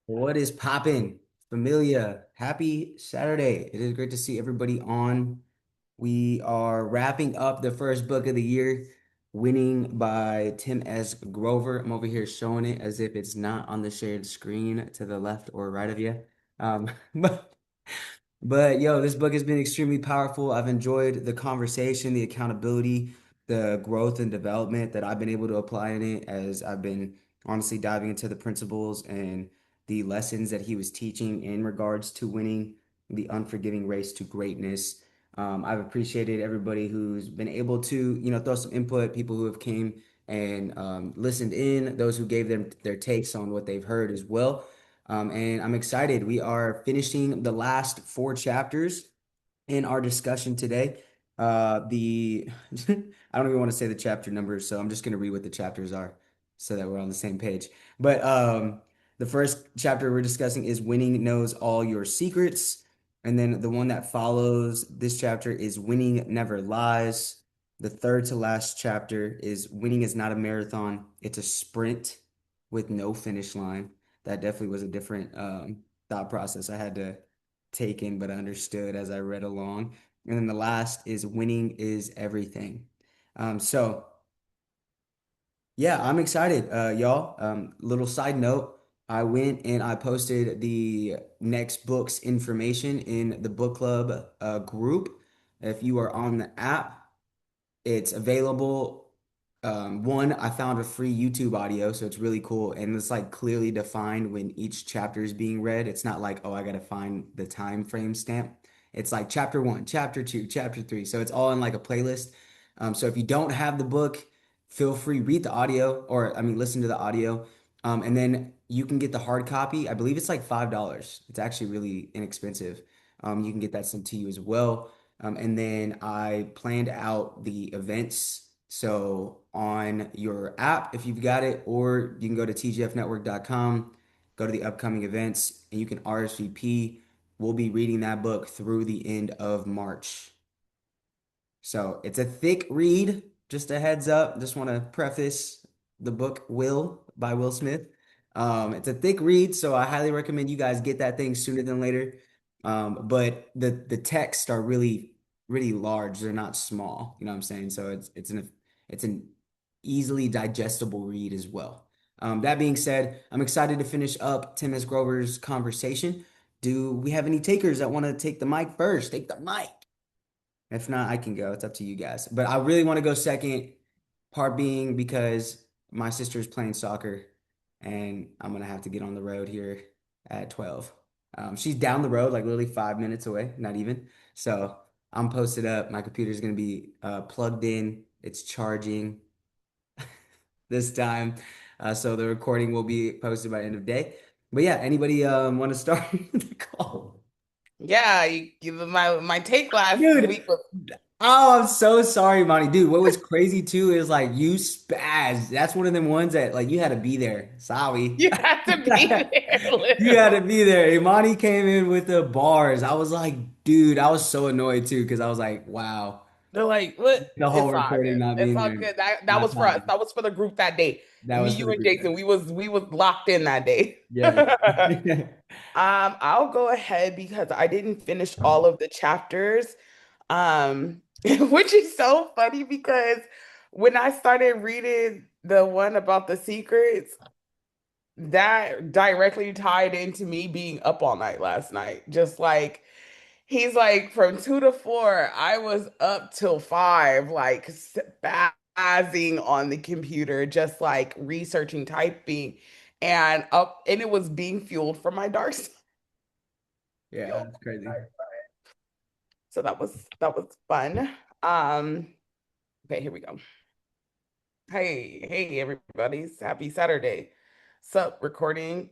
What is poppin'? Familia, happy Saturday. It is great to see everybody on. We are wrapping up the first book of the year, Winning by Tim S. Grover. I'm over here showing it as if it's not on the shared screen to the left or right of you. But yo, this book has been extremely powerful. I've enjoyed the conversation, the accountability, the growth and development that I've been able to apply in it as I've been honestly diving into the principles and the lessons that he was teaching in regards to winning the unforgiving race to greatness. I've appreciated everybody who's been able to, throw some input, people who have came and listened in, those who gave them their takes on what they've heard as well. And I'm excited. We are finishing the last four chapters in our discussion today. The I don't even want to say the chapter numbers, so I'm just going to read what the chapters are so that we're on the same page. But the first chapter we're discussing is Winning Knows All Your Secrets. And then the one that follows this chapter is Winning Never Lies. The third to last chapter is Winning is Not a Marathon, it's a sprint with no finish line. That definitely was a different thought process I had to take in, but understood as I read along. And then the last is Winning is Everything. So yeah, I'm excited, y'all. Little side note, I went and I posted the next book's information in the book club group. If you are on the app, it's available. One, I found a free YouTube audio, so it's really cool. And it's like clearly defined when each chapter is being read. It's not like, oh, I gotta find the time frame stamp. It's like chapter one, chapter two, chapter three. So it's all in like a playlist. So if you don't have the book, feel free, read the audio, or I mean, listen to the audio. And then you can get the hard copy. I believe it's like $5. It's actually really inexpensive. You can get that sent to you as well. And then I planned out the events. So on your app, if you've got it, or you can go to tgfnetwork.com, go to the upcoming events, and you can RSVP. We'll be reading that book through the end of March. So it's a thick read. Just a heads up. Just want to preface the book Will by Will Smith. It's a thick read, so I highly recommend you guys get that thing sooner than later. But the texts are really large. They're not small. You know what I'm saying? So it's an easily digestible read as well. That being said, I'm excited to finish up Tim S. Grover's conversation. Do we have any takers that want to take the mic first? Take the mic. If not, I can go. It's up to you guys. But I really want to go second, part being because my sister's playing soccer and I'm gonna have to get on the road here at 12. She's down the road, like literally 5 minutes away, not even. So I'm posted up. My computer's gonna be plugged in. It's charging this time. So the recording will be posted by end of day. But yeah, anybody want to start the call? Yeah, my take last Dude, week was oh, I'm so sorry, Monty. Dude, what was crazy too is like you spaz. That's one of them ones that like you had to be there. Sorry. you had to be there, You had to literally. be there. Imani came in with the bars. I was like, dude, I was so annoyed too because I was like, wow, They're like, what? the whole It's all recording good. not It's being all there. good. That Not was for us. popping. That was for the group that day. That Me, was for you, the and group Jason. chat. We was locked in that day. Yeah. I'll go ahead because I didn't finish all of the chapters. Which is so funny because when I started reading the one about the secrets, that directly tied into me being up all night last night. Just like he's like from 2 to 4, I was up till 5, like spazzing on the computer, just like researching, typing, and it was being fueled from my dark side. Yeah, it's crazy. So that was fun. Um, okay, here we go. Hey, everybody. Happy Saturday. Sup, recording.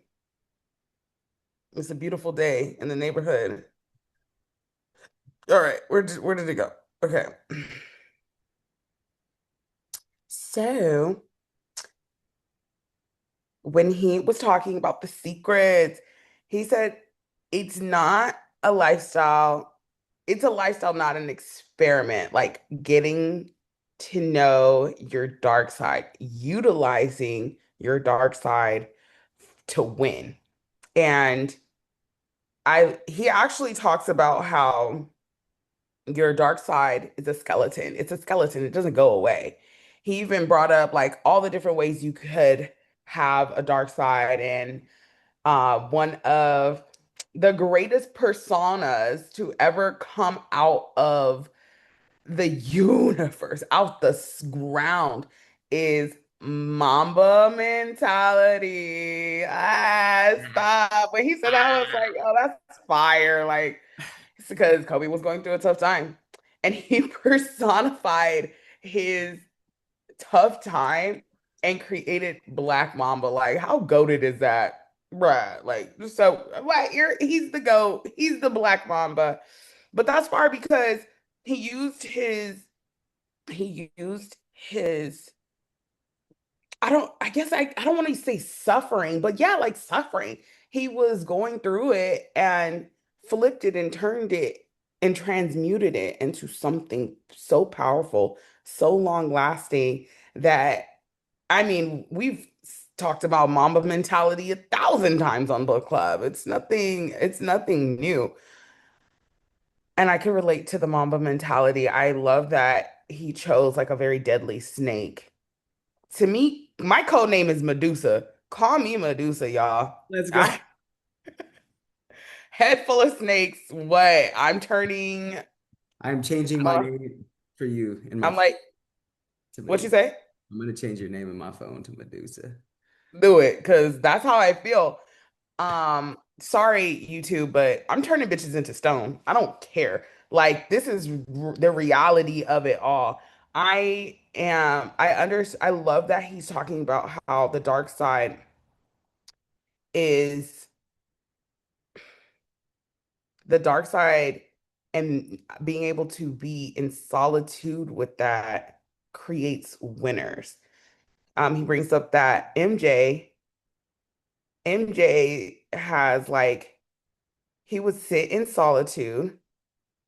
It's a beautiful day in the neighborhood. All right, where did it go? Okay. So when he was talking about the secrets, he said it's not a lifestyle, it's a lifestyle, not an experiment. Like getting to know your dark side, utilizing your dark side to win. And I he actually talks about how your dark side is a skeleton. It's a skeleton. It doesn't go away. He even brought up like all the different ways you could have a dark side, and one of the greatest personas to ever come out of the universe, out the ground, is Mamba mentality. Ah, stop. When he said that, I was like, oh, that's fire. Like, it's because Kobe was going through a tough time. And he personified his tough time and created Black Mamba. Like, how goated is that? Bruh. Like, so what he's the GOAT. He's the Black Mamba. But that's far because he used his he used his I guess I don't want to say suffering, but yeah, like suffering. He was going through it and flipped it and turned it and transmuted it into something so powerful, so long lasting that I mean, we've talked about Mamba mentality 1,000 times on book club. It's nothing new. And I can relate to the Mamba mentality. I love that he chose like a very deadly snake. To me, my code name is Medusa. Call me Medusa, y'all. Let's go. I head full of snakes. What? I'm turning. I'm changing my Uh, name for you in my I'm phone like, to what you Medusa. say? I'm gonna change your name in my phone to Medusa. Do it, because that's how I feel. Sorry, YouTube, but I'm turning bitches into stone. I don't care. Like, this is the reality of it all. I love that he's talking about how the dark side is the dark side, and being able to be in solitude with that creates winners. He brings up that MJ has like he would sit in solitude.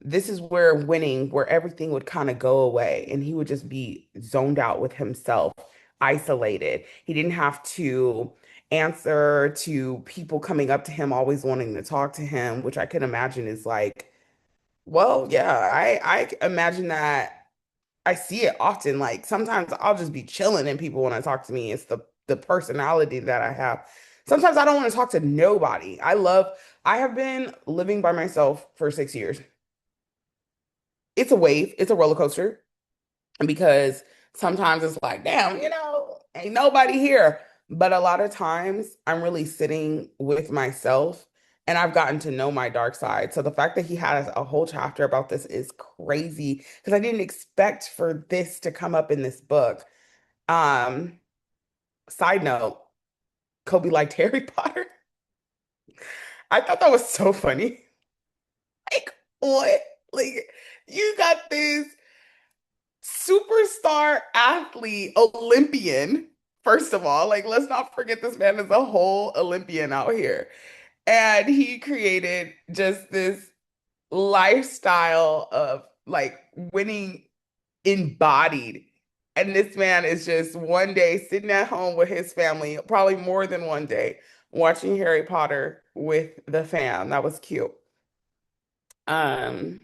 This is where winning, where everything would kind of go away, and he would just be zoned out with himself, isolated. He didn't have to answer to people coming up to him, always wanting to talk to him, which I can imagine is like, well, yeah, I imagine that. I see it often. Like sometimes I'll just be chilling and people want to talk to me. It's the personality that I have. Sometimes I don't want to talk to nobody. I have been living by myself for 6 years. It's a wave, it's a roller coaster because sometimes it's like, damn, ain't nobody here. But a lot of times I'm really sitting with myself and I've gotten to know my dark side. So the fact that he had a whole chapter about this is crazy because I didn't expect for this to come up in this book. Um, Side note, Kobe liked Harry Potter. I thought that was so funny. Like, what? Like, you got this superstar athlete, Olympian. First of all, like let's not forget this man is a whole Olympian out here. And he created just this lifestyle of like winning embodied. And this man is just one day sitting at home with his family, probably more than one day, watching Harry Potter with the fam. That was cute. Um,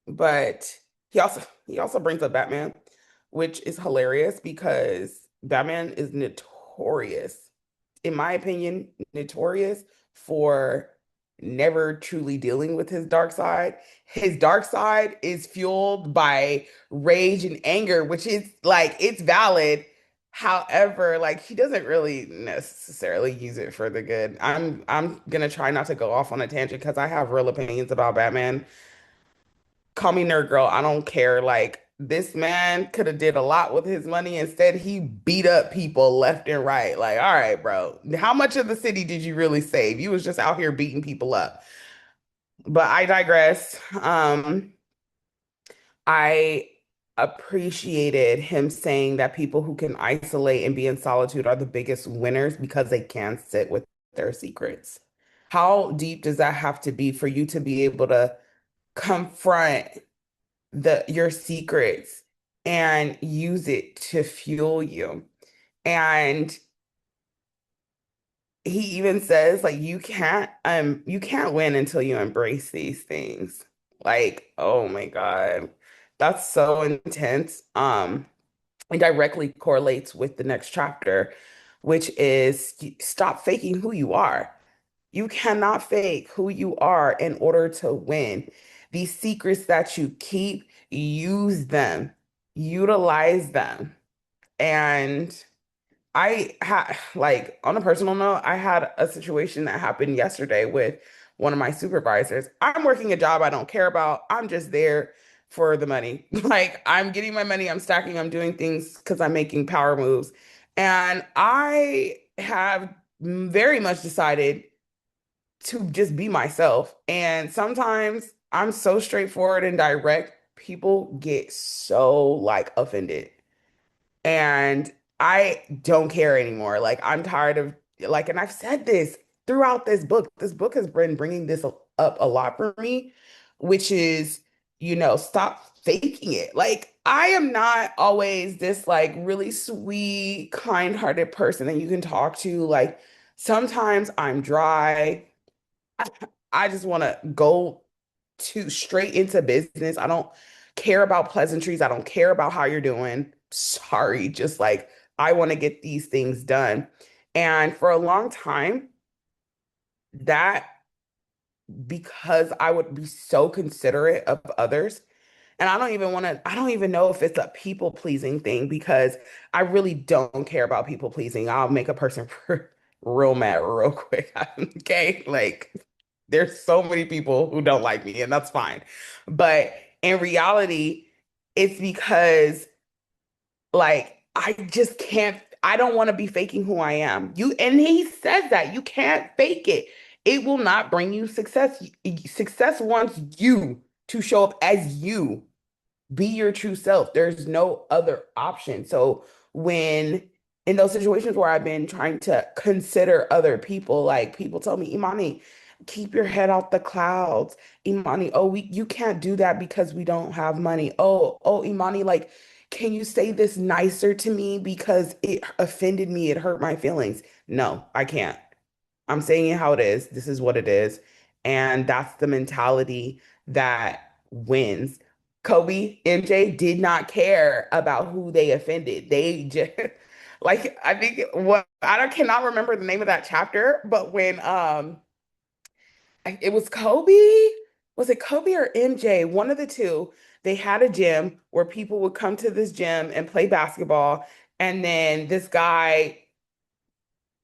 but he also brings up Batman, which is hilarious because Batman is notorious, in my opinion, notorious for never truly dealing with his dark side. His dark side is fueled by rage and anger, which is like it's valid. However, like he doesn't really necessarily use it for the good. I'm gonna try not to go off on a tangent because I have real opinions about Batman. Call me nerd girl. I don't care. Like this man could have did a lot with his money. Instead, he beat up people left and right. Like, all right, bro. How much of the city did you really save? You was just out here beating people up. But I digress. I appreciated him saying that people who can isolate and be in solitude are the biggest winners because they can sit with their secrets. How deep does that have to be for you to be able to confront your secrets and use it to fuel you? And he even says like you can't win until you embrace these things. Like, oh my God. That's so intense. It directly correlates with the next chapter, which is stop faking who you are. You cannot fake who you are in order to win. These secrets that you keep, use them, utilize them. And I had, like, on a personal note, I had a situation that happened yesterday with one of my supervisors. I'm working a job I don't care about. I'm just there for the money. Like, I'm getting my money, I'm stacking, I'm doing things because I'm making power moves. And I have very much decided to just be myself. And sometimes I'm so straightforward and direct, people get so like offended. And I don't care anymore. Like I'm tired of like, and I've said this throughout this book. This book has been bringing this up a lot for me, which is, stop faking it. Like I am not always this like really sweet, kind-hearted person that you can talk to. Like sometimes I'm dry. I just want to go to straight into business. I don't care about pleasantries. I don't care about how you're doing. Sorry, just like I want to get these things done. And for a long time, that because I would be so considerate of others. And I don't even know if it's a people pleasing thing because I really don't care about people pleasing. I'll make a person real mad real quick. Okay. Like there's so many people who don't like me, and that's fine. But in reality, it's because like I don't want to be faking who I am. And he says that you can't fake it. It will not bring you success. Success wants you to show up as you, be your true self. There's no other option. So when in those situations where I've been trying to consider other people, like people tell me, Imani, keep your head out the clouds. Imani, oh, you can't do that because we don't have money. Oh, Imani, like, can you say this nicer to me because it offended me, it hurt my feelings? No, I can't. I'm saying it how it is. This is what it is. And that's the mentality that wins. Kobe, MJ did not care about who they offended. They just like I think what cannot remember the name of that chapter, but when it was Kobe, was it Kobe or MJ? One of the two. They had a gym where people would come to this gym and play basketball, and then this guy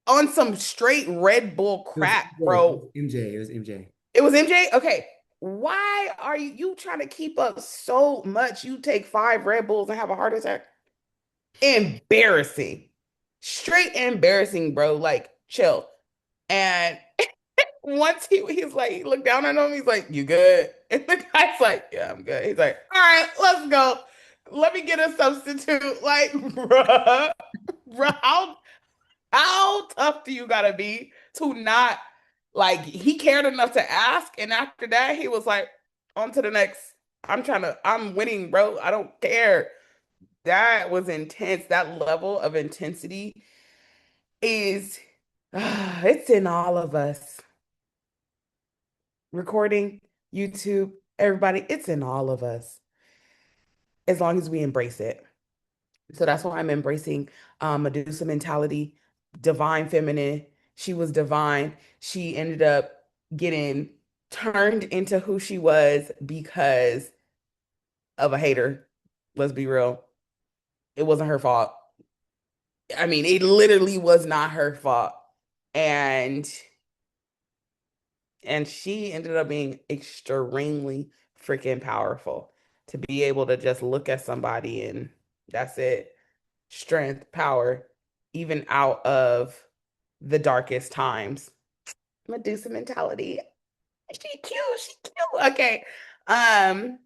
on some straight Red Bull It was crap, MJ. It bro. was MJ. It was MJ. It was MJ? Okay. Why are you trying to keep up so much? You take 5 Red Bulls and have a heart attack? Embarrassing. Straight embarrassing, bro. Like, chill. And once he's like, he looked down at him, he's like, you good? And the guy's like, yeah, I'm good. He's like, all right, let's go. Let me get a substitute. Like, bruh, how tough do you gotta be to not like he cared enough to ask, and after that he was like, on to the next. I'm winning, bro. I don't care. That was intense. That level of intensity is it's in all of us. Recording, YouTube, everybody, it's in all of us as long as we embrace it. So that's why I'm embracing Medusa mentality, divine feminine. She was divine. She ended up getting turned into who she was because of a hater. Let's be real. It wasn't her fault. I mean, it literally was not her fault. And she ended up being extremely freaking powerful to be able to just look at somebody and that's it. Strength, power, even out of the darkest times. Medusa mentality. She cute. She cute. Okay. Um,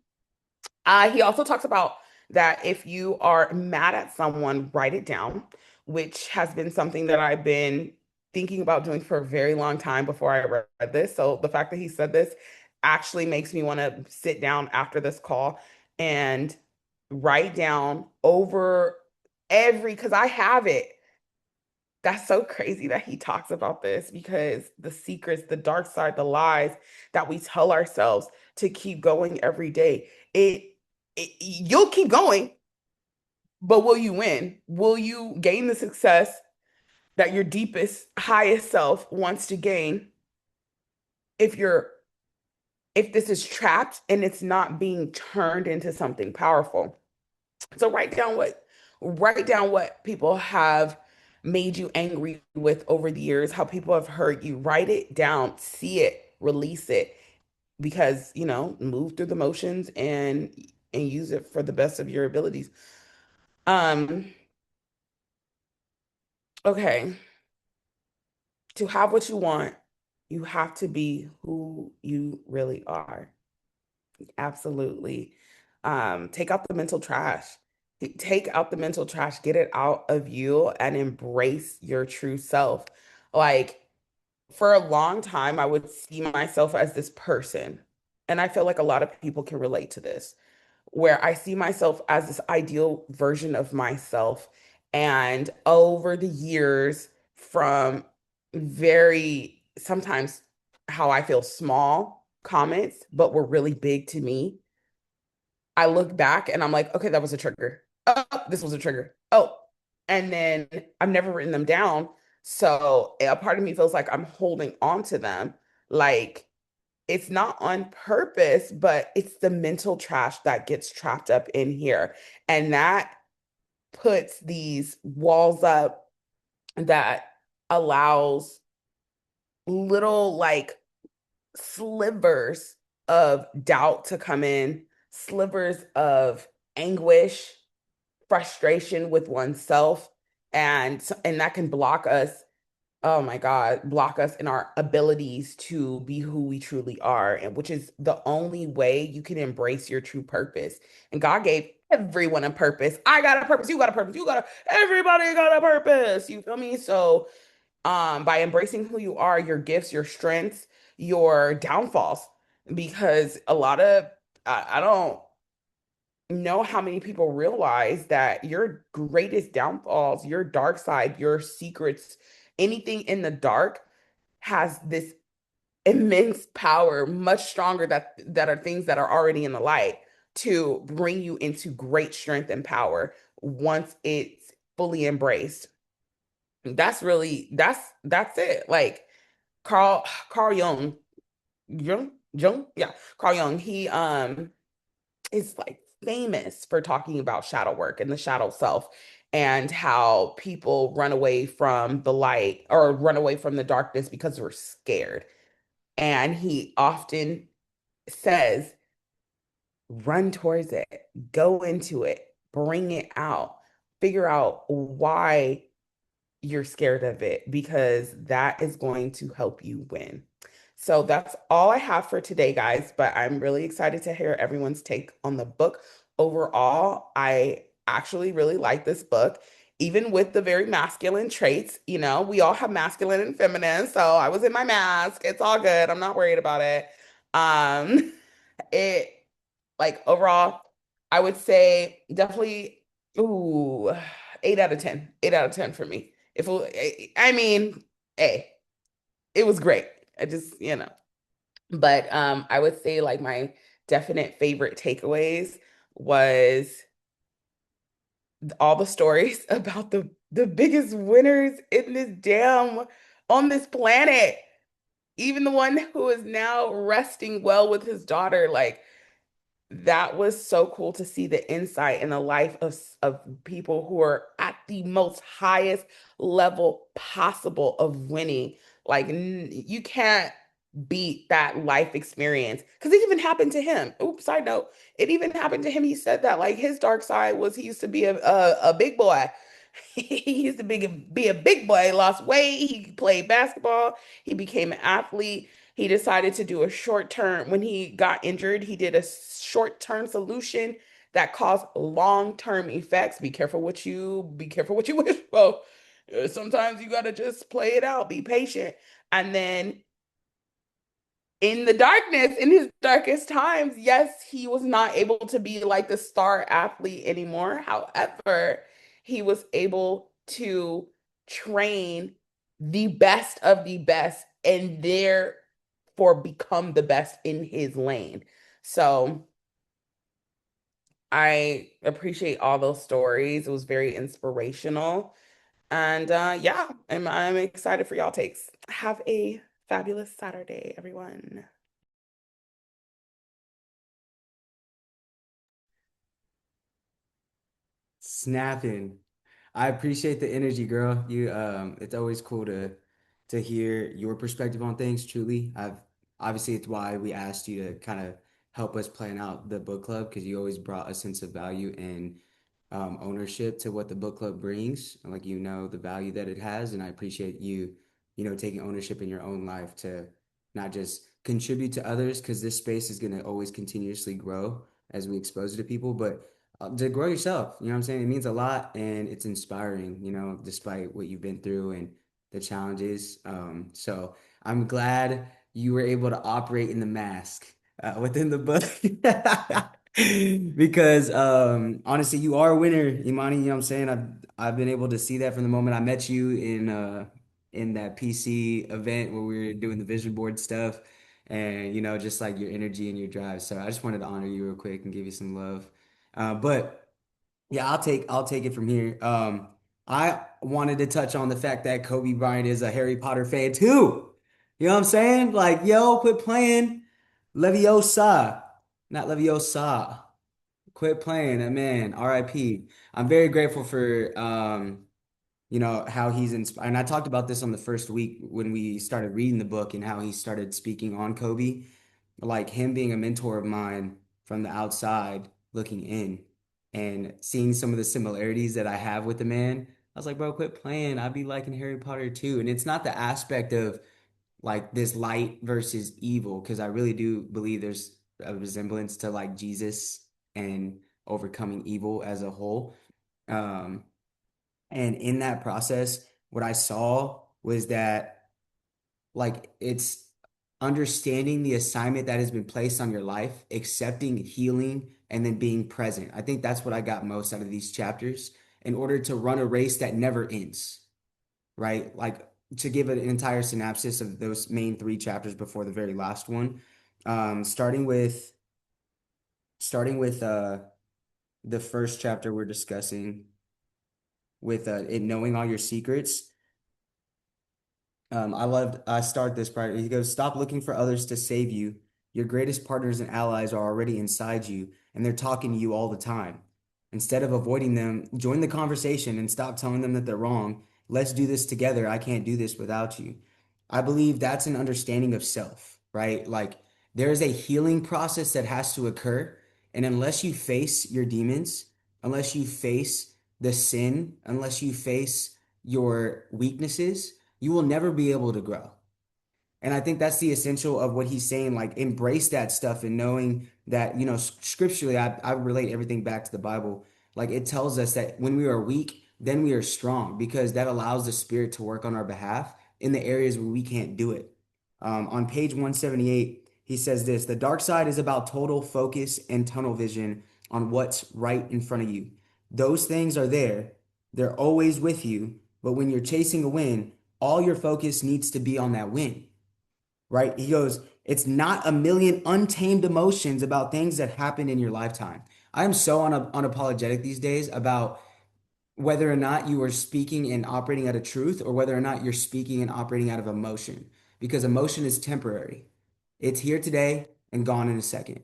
he also talks about that if you are mad at someone, write it down, which has been something that I've been thinking about doing for a very long time before I read this. So the fact that he said this actually makes me want to sit down after this call and write down over because I have it. That's so crazy that he talks about this because the secrets, the dark side, the lies that we tell ourselves to keep going every day, you'll keep going, but will you win? Will you gain the success that your deepest, highest self wants to gain if you're if this is trapped and it's not being turned into something powerful? So write down what people have made you angry with over the years, how people have hurt you. Write it down, see it, release it because, move through the motions and use it for the best of your abilities. Um, okay. To have what you want, you have to be who you really are. Absolutely. Take out the mental trash. Take out the mental trash, get it out of you and embrace your true self. Like for a long time, I would see myself as this person. And I feel like a lot of people can relate to this, where I see myself as this ideal version of myself. And over the years, from very sometimes how I feel small comments, but were really big to me, I look back and I'm like, okay, that was a trigger. Oh, this was a trigger. Oh, and then I've never written them down. So a part of me feels like I'm holding on to them. Like it's not on purpose, but it's the mental trash that gets trapped up in here. And that puts these walls up that allows little like slivers of doubt to come in, slivers of anguish, frustration with oneself, and that can block us. Oh my God, block us in our abilities to be who we truly are, and which is the only way you can embrace your true purpose. And God gave everyone a purpose. I got a purpose, you got a purpose, everybody got a purpose. You feel me? So by embracing who you are, your gifts, your strengths, your downfalls, because a lot of I don't know how many people realize that your greatest downfalls, your dark side, your secrets, anything in the dark has this immense power, much stronger that are things that are already in the light to bring you into great strength and power once it's fully embraced. That's it. Like Carl Jung, yeah, Carl Jung, he is like famous for talking about shadow work and the shadow self and how people run away from the light or run away from the darkness because we're scared. And he often says, run towards it, go into it, bring it out, figure out why you're scared of it because that is going to help you win. So that's all I have for today, guys. But I'm really excited to hear everyone's take on the book. Overall, I actually really like this book, even with the very masculine traits. We all have masculine and feminine. So I was in my mask. It's all good. I'm not worried about it. Um, it like overall, I would say definitely, ooh, 8 out of 10. 8 out of 10 for me. I mean, hey, it was great. I just, but I would say like my definite favorite takeaways was all the stories about the biggest winners in this damn on this planet. Even the one who is now resting well with his daughter, like that was so cool to see the insight in the life of people who are at the most highest level possible of winning. Like you can't beat that life experience because it even happened to him. Oops, side note, it even happened to him. He said that like his dark side was he used to be a big boy. He used to be a big boy, lost weight, he played basketball, he became an athlete. He decided to do a short term, when he got injured, he did a short term solution that caused long term effects. Be careful what you wish for. Sometimes you gotta just play it out, be patient. And then in the darkness, in his darkest times, yes, he was not able to be like the star athlete anymore. However, he was able to train the best of the best and therefore become the best in his lane. So I appreciate all those stories. It was very inspirational. And yeah, I'm excited for y'all takes. Have a fabulous Saturday, everyone. Snapping. I appreciate the energy, girl. It's always cool to hear your perspective on things, truly. Obviously it's why we asked you to kind of help us plan out the book club because you always brought a sense of value and ownership to what the book club brings. Like the value that it has, and I appreciate you taking ownership in your own life to not just contribute to others because this space is going to always continuously grow as we expose it to people, but to grow yourself. You know what I'm saying? It means a lot and it's inspiring, despite what you've been through and the challenges. So I'm glad you were able to operate in the mask within the book. Because honestly, you are a winner, Imani. You know what I'm saying? I've been able to see that from the moment I met you in that PC event where we were doing the vision board stuff and just like your energy and your drive. So I just wanted to honor you real quick and give you some love. But yeah, I'll take it from here. I wanted to touch on the fact that Kobe Bryant is a Harry Potter fan too. You know what I'm saying? Like, yo, quit playing Leviosa, not Leviosa. Quit playing that man. R.I.P. I'm very grateful for how he's inspired. And I talked about this on the first week when we started reading the book and how he started speaking on Kobe, like him being a mentor of mine from the outside looking in and seeing some of the similarities that I have with the man. I was like, bro, quit playing. I'd be liking Harry Potter too. And it's not the aspect of like this light versus evil, because I really do believe there's a resemblance to like Jesus and overcoming evil as a whole. Um, and in that process, what I saw was that like it's understanding the assignment that has been placed on your life, accepting healing, and then being present. I think that's what I got most out of these chapters in order to run a race that never ends, right? Like to give an entire synopsis of those main three chapters before the very last one, starting with the first chapter we're discussing with it knowing all your secrets. I start this part. He goes, stop looking for others to save you. Your greatest partners and allies are already inside you, and they're talking to you all the time. Instead of avoiding them, join the conversation and stop telling them that they're wrong. Let's do this together. I can't do this without you. I believe that's an understanding of self, right? Like there is a healing process that has to occur. And unless you face your demons, unless you face the sin, unless you face your weaknesses, you will never be able to grow. And I think that's the essential of what he's saying. Like, embrace that stuff and knowing that, scripturally, I relate everything back to the Bible. Like, it tells us that when we are weak, then we are strong because that allows the Spirit to work on our behalf in the areas where we can't do it. On page 178, he says this: the dark side is about total focus and tunnel vision on what's right in front of you. Those things are there, they're always with you. But when you're chasing a win, all your focus needs to be on that win, right? He goes, it's not a million untamed emotions about things that happen in your lifetime. I am so unapologetic these days about whether or not you are speaking and operating out of truth or whether or not you're speaking and operating out of emotion, because emotion is temporary. It's here today and gone in a second,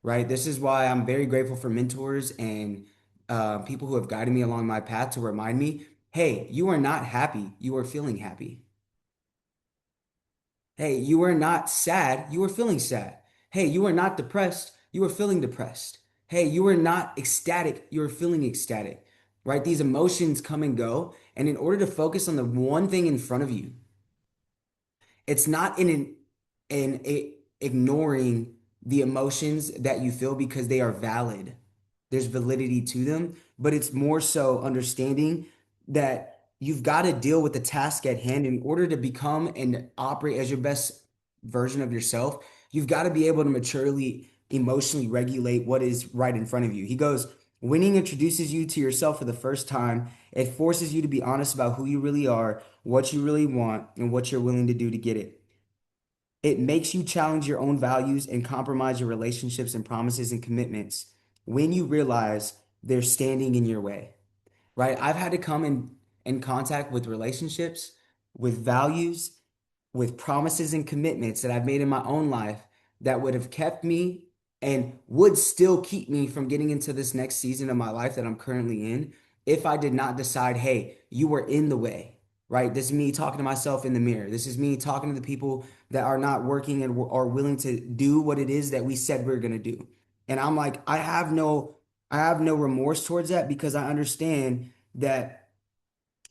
right? This is why I'm very grateful for mentors and people who have guided me along my path to remind me, hey, you are not happy. You are feeling happy. Hey, you were not sad, you were feeling sad. Hey, you were not depressed, you were feeling depressed. Hey, you were not ecstatic, you were feeling ecstatic, right? These emotions come and go. And in order to focus on the one thing in front of you, it's not ignoring the emotions that you feel because they are valid. There's validity to them, but it's more so understanding that you've got to deal with the task at hand in order to become and operate as your best version of yourself. You've got to be able to maturely, emotionally regulate what is right in front of you. He goes, Winning introduces you to yourself for the first time. It forces you to be honest about who you really are, what you really want, and what you're willing to do to get it. It makes you challenge your own values and compromise your relationships and promises and commitments when you realize they're standing in your way, right? I've had to come in contact with relationships, with values, with promises and commitments that I've made in my own life that would have kept me and would still keep me from getting into this next season of my life that I'm currently in if I did not decide, hey, you were in the way, right? This is me talking to myself in the mirror. This is me talking to the people that are not working and are willing to do what it is that we said we are going to do. And I'm like, I have no remorse towards that because I understand that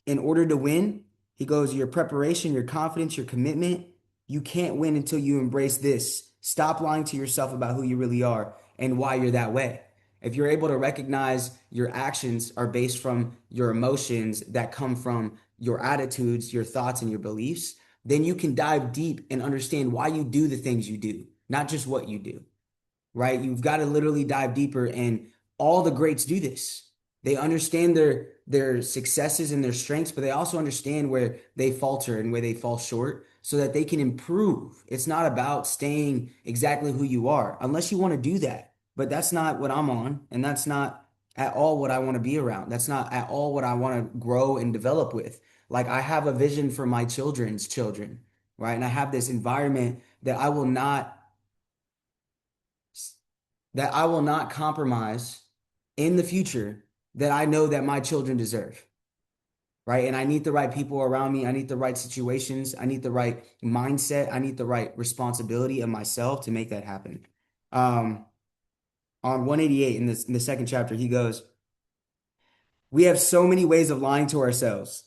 in order to win, he goes, your preparation, your confidence, your commitment, you can't win until you embrace this. Stop lying to yourself about who you really are and why you're that way. If you're able to recognize your actions are based from your emotions that come from your attitudes, your thoughts, and your beliefs, then you can dive deep and understand why you do the things you do, not just what you do, right? You've got to literally dive deeper, and all the greats do this. They understand their successes and their strengths, but they also understand where they falter and where they fall short so that they can improve. It's not about staying exactly who you are, unless you want to do that. But that's not what I'm on, and that's not at all what I want to be around. That's not at all what I want to grow and develop with. Like I have a vision for my children's children, right? And I have this environment that I will not compromise in the future that I know that my children deserve, right? And I need the right people around me. I need the right situations. I need the right mindset. I need the right responsibility of myself to make that happen. Um, on 188 in the second chapter, he goes, we have so many ways of lying to ourselves.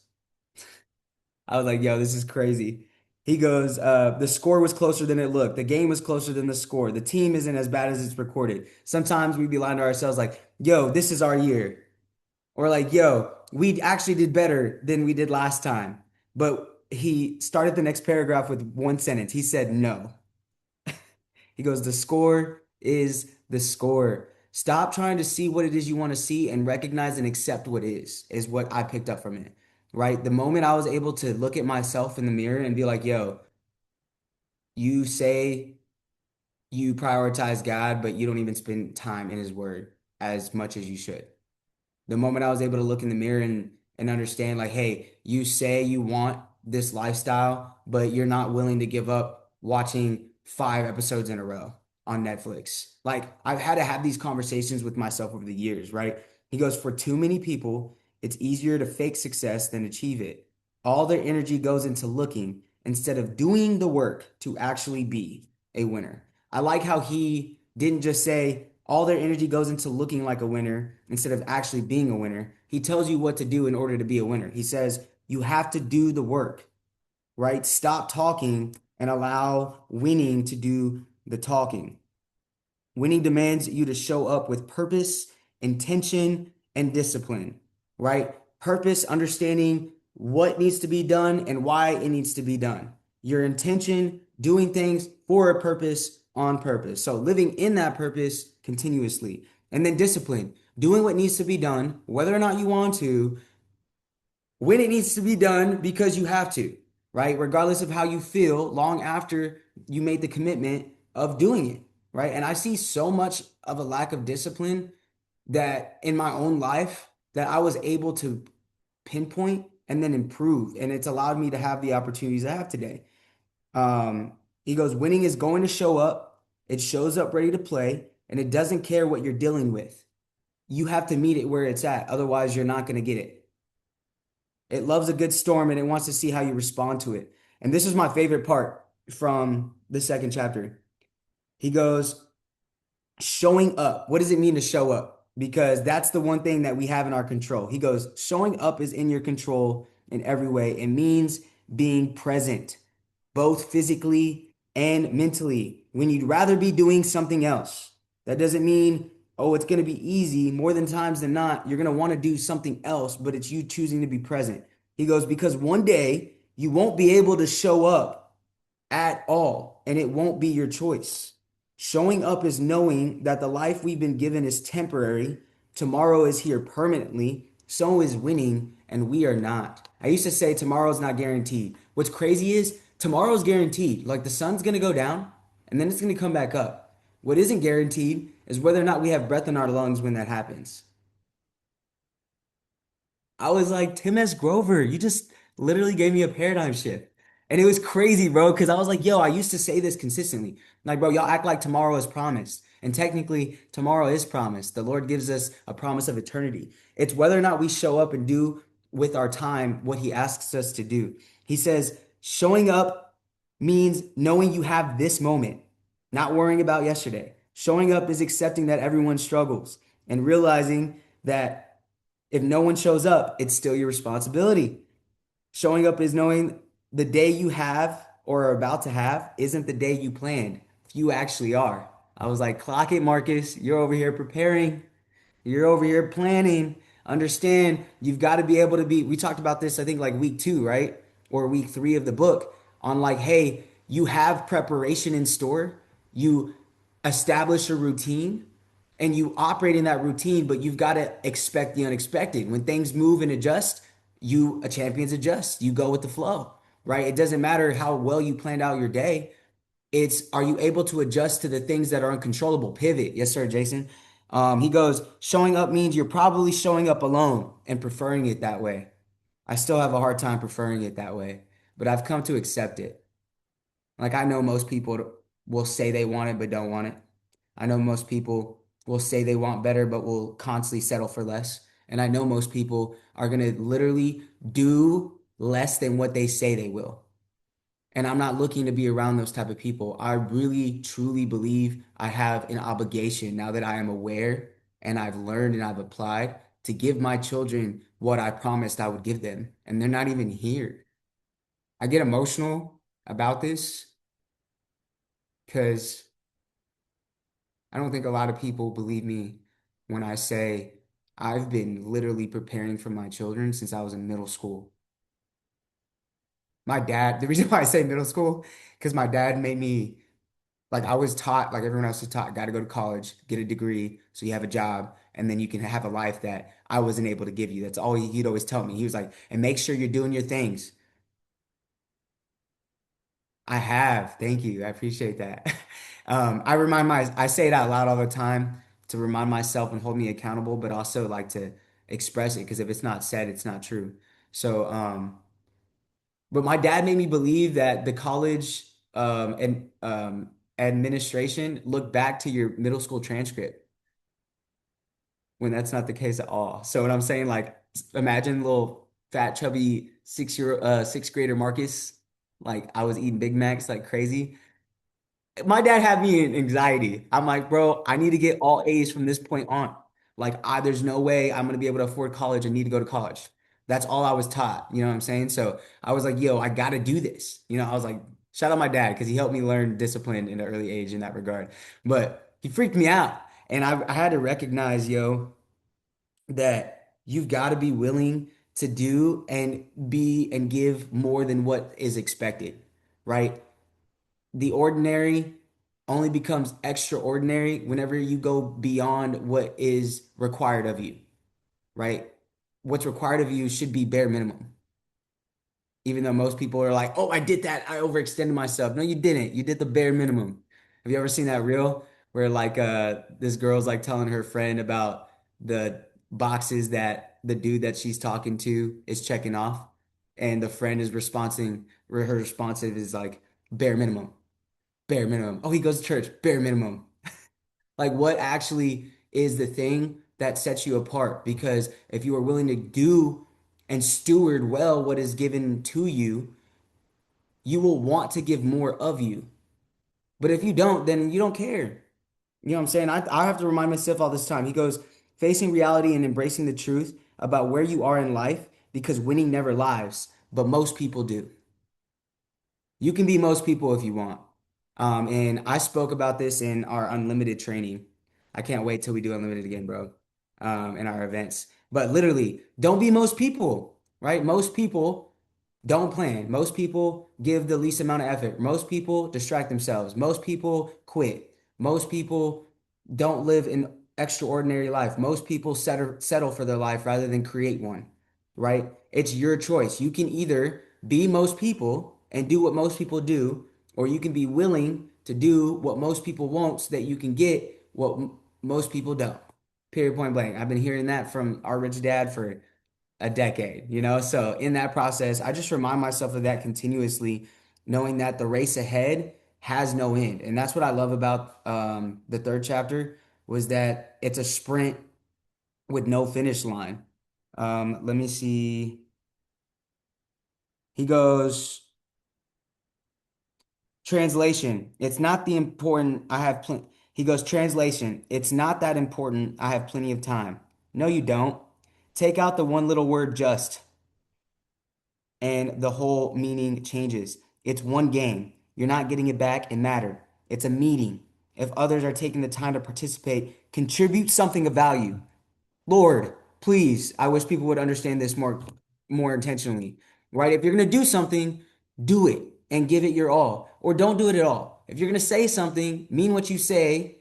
I was like, yo, this is crazy. He goes, the score was closer than it looked. The game was closer than the score. The team isn't as bad as it's recorded. Sometimes we'd be lying to ourselves like, yo, this is our year. Or like, yo, we actually did better than we did last time. But he started the next paragraph with one sentence. He said, no. He goes, the score is the score. Stop trying to see what it is you want to see and recognize and accept what is what I picked up from it. Right. The moment I was able to look at myself in the mirror and be like, yo, you say you prioritize God, but you don't even spend time in his word as much as you should. The moment I was able to look in the mirror and understand, like, hey, you say you want this lifestyle, but you're not willing to give up watching 5 episodes in a row on Netflix. Like, I've had to have these conversations with myself over the years, right? He goes, for too many people, it's easier to fake success than achieve it. All their energy goes into looking instead of doing the work to actually be a winner. I like how he didn't just say all their energy goes into looking like a winner instead of actually being a winner. He tells you what to do in order to be a winner. He says you have to do the work, right? Stop talking and allow winning to do the talking. Winning demands you to show up with purpose, intention, and discipline, right? Purpose, understanding what needs to be done and why it needs to be done. Your intention, doing things for a purpose on purpose. So living in that purpose continuously. And then discipline, doing what needs to be done, whether or not you want to, when it needs to be done because you have to, right? Regardless of how you feel long after you made the commitment of doing it, right? And I see so much of a lack of discipline that in my own life that I was able to pinpoint and then improve. And it's allowed me to have the opportunities I have today. Um, he goes, winning is going to show up. It shows up ready to play, and it doesn't care what you're dealing with. You have to meet it where it's at. Otherwise, you're not going to get it. It loves a good storm and it wants to see how you respond to it. And this is my favorite part from the second chapter. He goes, showing up. What does it mean to show up? Because that's the one thing that we have in our control. He goes, showing up is in your control in every way. It means being present, both physically and mentally, when you'd rather be doing something else. That doesn't mean, oh, it's going to be easy. More than times than not, you're going to want to do something else, but it's you choosing to be present. He goes, because one day you won't be able to show up at all, and it won't be your choice. Showing up is knowing that the life we've been given is temporary Tomorrow is here permanently. So is winning, and we are not. I used to say tomorrow's not guaranteed. What's crazy is tomorrow's guaranteed. Like the sun's gonna go down and then it's gonna come back up. What isn't guaranteed is whether or not we have breath in our lungs when that happens. I was like, Tim S. Grover, you just literally gave me a paradigm shift. And it was crazy, bro, because I was like, yo, I used to say this consistently. Like, bro, y'all act like tomorrow is promised. And technically, tomorrow is promised. The Lord gives us a promise of eternity. It's whether or not we show up and do with our time what He asks us to do. He says, showing up means knowing you have this moment, not worrying about yesterday. Showing up is accepting that everyone struggles and realizing that if no one shows up, it's still your responsibility. Showing up is knowing the day you have or are about to have isn't the day you planned. If you actually are. I was like, clock it, Marcus. You're over here preparing. You're over here planning. Understand, you've got to be able to be. We talked about this, I think, like week two, right? Or week three of the book on like, hey, you have preparation in store. You establish a routine and you operate in that routine, but you've got to expect the unexpected. When things move and adjust, you, a champions adjust. You go with the flow, right? It doesn't matter how well you planned out your day. It's are you able to adjust to the things that are uncontrollable? Pivot. Yes, sir, Jason. He goes, showing up means you're probably showing up alone and preferring it that way. I still have a hard time preferring it that way, but I've come to accept it. Like I know most people will say they want it but don't want it. I know most people will say they want better but will constantly settle for less. And I know most people are going to literally do less than what they say they will. And I'm not looking to be around those type of people. I really truly believe I have an obligation now that I am aware and I've learned and I've applied to give my children what I promised I would give them. And they're not even here. I get emotional about this because I don't think a lot of people believe me when I say I've been literally preparing for my children since I was in middle school. My dad, the reason why I say middle school, because my dad made me like I was taught, like everyone else was taught, got to go to college, get a degree, so you have a job, and then you can have a life that I wasn't able to give you. That's all he'd always tell me. He was like, and make sure you're doing your things. I have. Thank you. I appreciate that. I say it out loud all the time to remind myself and hold me accountable, but also like to express it because if it's not said, it's not true. So, but my dad made me believe that the college and administration look back to your middle school transcript when that's not the case at all. So what I'm saying, like, imagine little fat, chubby sixth grader Marcus, like I was eating Big Macs like crazy. My dad had me in anxiety. I'm like, bro, I need to get all A's from this point on. Like, there's no way I'm gonna be able to afford college and need to go to college. That's all I was taught. You know what I'm saying? So I was like, yo, I gotta do this. I was like, shout out my dad because he helped me learn discipline in an early age in that regard. But he freaked me out, and I had to recognize, yo, that you've got to be willing to do and be and give more than what is expected, right? The ordinary only becomes extraordinary whenever you go beyond what is required of you, right? What's required of you should be bare minimum. Even though most people are like, oh, I did that. I overextended myself. No, you didn't. You did the bare minimum. Have you ever seen that reel where like this girl's like telling her friend about the boxes that the dude that she's talking to is checking off, and the friend is responding, her responsive is like bare minimum, bare minimum. Oh, he goes to church, bare minimum. Like what actually is the thing that sets you apart? Because if you are willing to do and steward well what is given to you, you will want to give more of you. But if you don't, then you don't care. You know what I'm saying? I have to remind myself all this time. He goes, facing reality and embracing the truth about where you are in life because winning never lives, but most people do. You can be most people if you want. And I spoke about this in our unlimited training. I can't wait till we do unlimited again, bro, in our events. But literally, don't be most people, right? Most people don't plan. Most people give the least amount of effort. Most people distract themselves. Most people quit. Most people don't live in. extraordinary life. Most people settle for their life rather than create one, right? It's your choice. You can either be most people and do what most people do, or you can be willing to do what most people won't so that you can get what most people don't. Period, point blank. I've been hearing that from our rich dad for a decade, you know? So in that process, I just remind myself of that continuously, knowing that the race ahead has no end. And that's what I love about the third chapter was that it's a sprint with no finish line. Let me see. He goes, translation. It's not the important. I have plenty. He goes, translation. It's not that important. I have plenty of time. No, you don't. Take out the one little word just, and the whole meaning changes. It's one game. You're not getting it back. It mattered. It's a meeting. If others are taking the time to participate, contribute something of value. Lord, please, I wish people would understand this more intentionally, right? If you're going to do something, do it and give it your all, or don't do it at all. If you're going to say something, mean what you say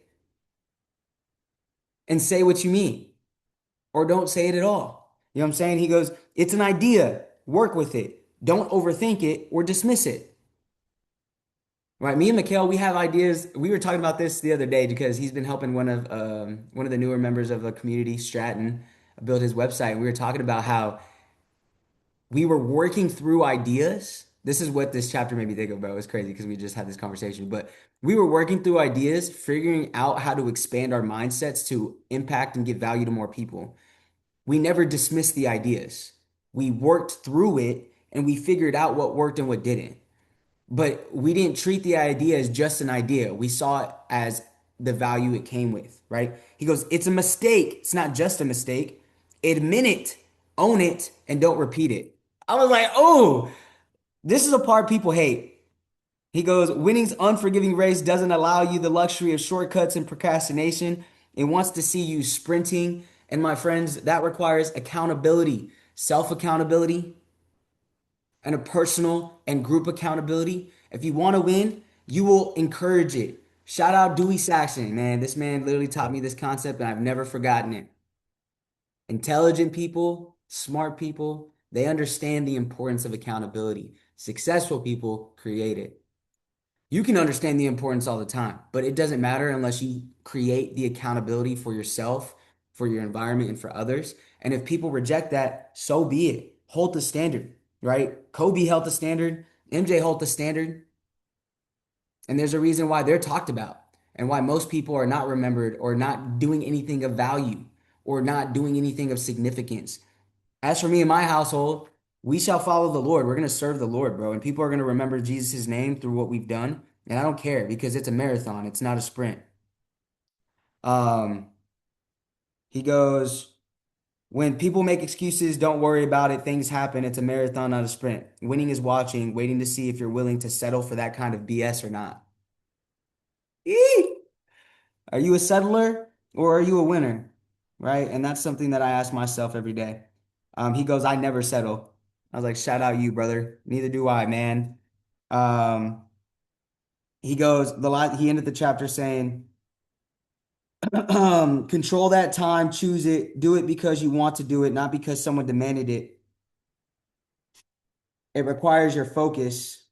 and say what you mean, or don't say it at all. You know what I'm saying? He goes, it's an idea, work with it. Don't overthink it or dismiss it. Right? Me and Mikhail, we have ideas. We were talking about this the other day because he's been helping one of the newer members of the community, Stratton, build his website. We were talking about how we were working through ideas. This is what this chapter made me think about. It was crazy because we just had this conversation, but we were working through ideas, figuring out how to expand our mindsets to impact and give value to more people. We never dismissed the ideas. We worked through it and we figured out what worked and what didn't. But we didn't treat the idea as just an idea. We saw it as the value it came with, right? He goes, it's a mistake. It's not just a mistake. Admit it, own it, and don't repeat it. I was like, oh, this is a part people hate. He goes, winning's unforgiving race doesn't allow you the luxury of shortcuts and procrastination. It wants to see you sprinting. And my friends, that requires accountability, self accountability, and a personal and group accountability. If you want to win, you will encourage it. Shout out Dewey Saxon, man. This man literally taught me this concept and I've never forgotten it. Intelligent people, smart people, they understand the importance of accountability. Successful people create it. You can understand the importance all the time, but it doesn't matter unless you create the accountability for yourself, for your environment, and for others. And if people reject that, so be it. Hold the standard, right? Kobe held the standard, MJ held the standard, and there's a reason why they're talked about and why most people are not remembered or not doing anything of value or not doing anything of significance. As for me and my household, we shall follow the Lord. We're going to serve the Lord, bro. And people are going to remember Jesus' name through what we've done. And I don't care because it's a marathon, it's not a sprint. Um, he goes, when people make excuses, don't worry about it. Things happen. It's a marathon, not a sprint. Winning is watching, waiting to see if you're willing to settle for that kind of BS or not. Eee! Are you a settler or are you a winner? Right? And that's something that I ask myself every day. He goes, I never settle. I was like, shout out you, brother. Neither do I, man. Um, he goes, he ended the chapter saying, control that time, choose it, do it because you want to do it, not because someone demanded it. It requires your focus,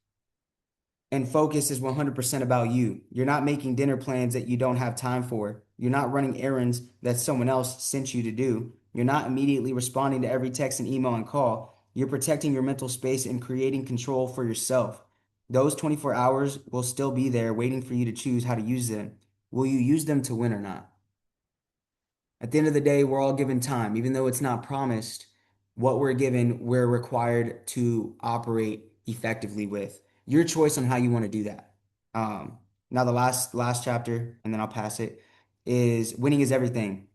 and focus is 100% about you. You're not making dinner plans that you don't have time for. You're not running errands that someone else sent you to do. You're not immediately responding to every text and email and call. You're protecting your mental space and creating control for yourself. Those 24 hours will still be there waiting for you to choose how to use them. Will you use them to win or not? At the end of the day, we're all given time. Even though it's not promised, what we're given, we're required to operate effectively with. Your choice on how you want to do that. Now the last chapter, and then I'll pass it, is winning is everything.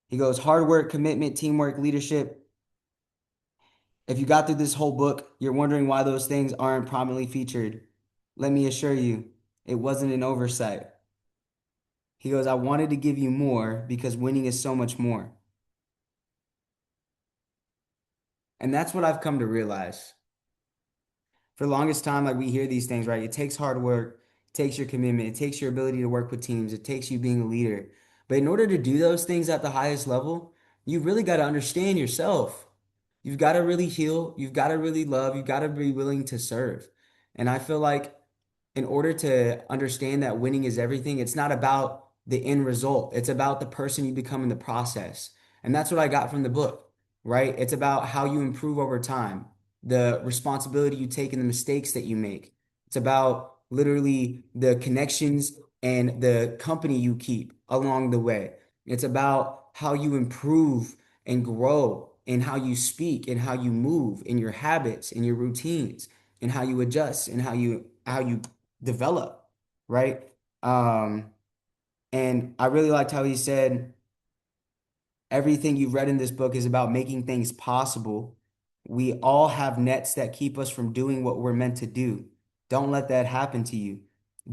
He goes, hard work, commitment, teamwork, leadership. If you got through this whole book, you're wondering why those things aren't prominently featured. Let me assure you, it wasn't an oversight. He goes, I wanted to give you more because winning is so much more. And that's what I've come to realize. For the longest time, like we hear these things, right? It takes hard work, it takes your commitment, it takes your ability to work with teams, it takes you being a leader. But in order to do those things at the highest level, you really got to understand yourself. You've got to really heal. You've got to really love. You've got to be willing to serve. And I feel like in order to understand that winning is everything, it's not about the end result. It's about the person you become in the process. And that's what I got from the book, right? It's about how you improve over time, the responsibility you take and the mistakes that you make. It's about literally the connections and the company you keep along the way. It's about how you improve and grow in how you speak and how you move in your habits and your routines and how you adjust and how you develop, right? Um, and I really liked how he said everything you've read in this book is about making things possible. We all have nets that keep us from doing what we're meant to do. Don't let that happen to you.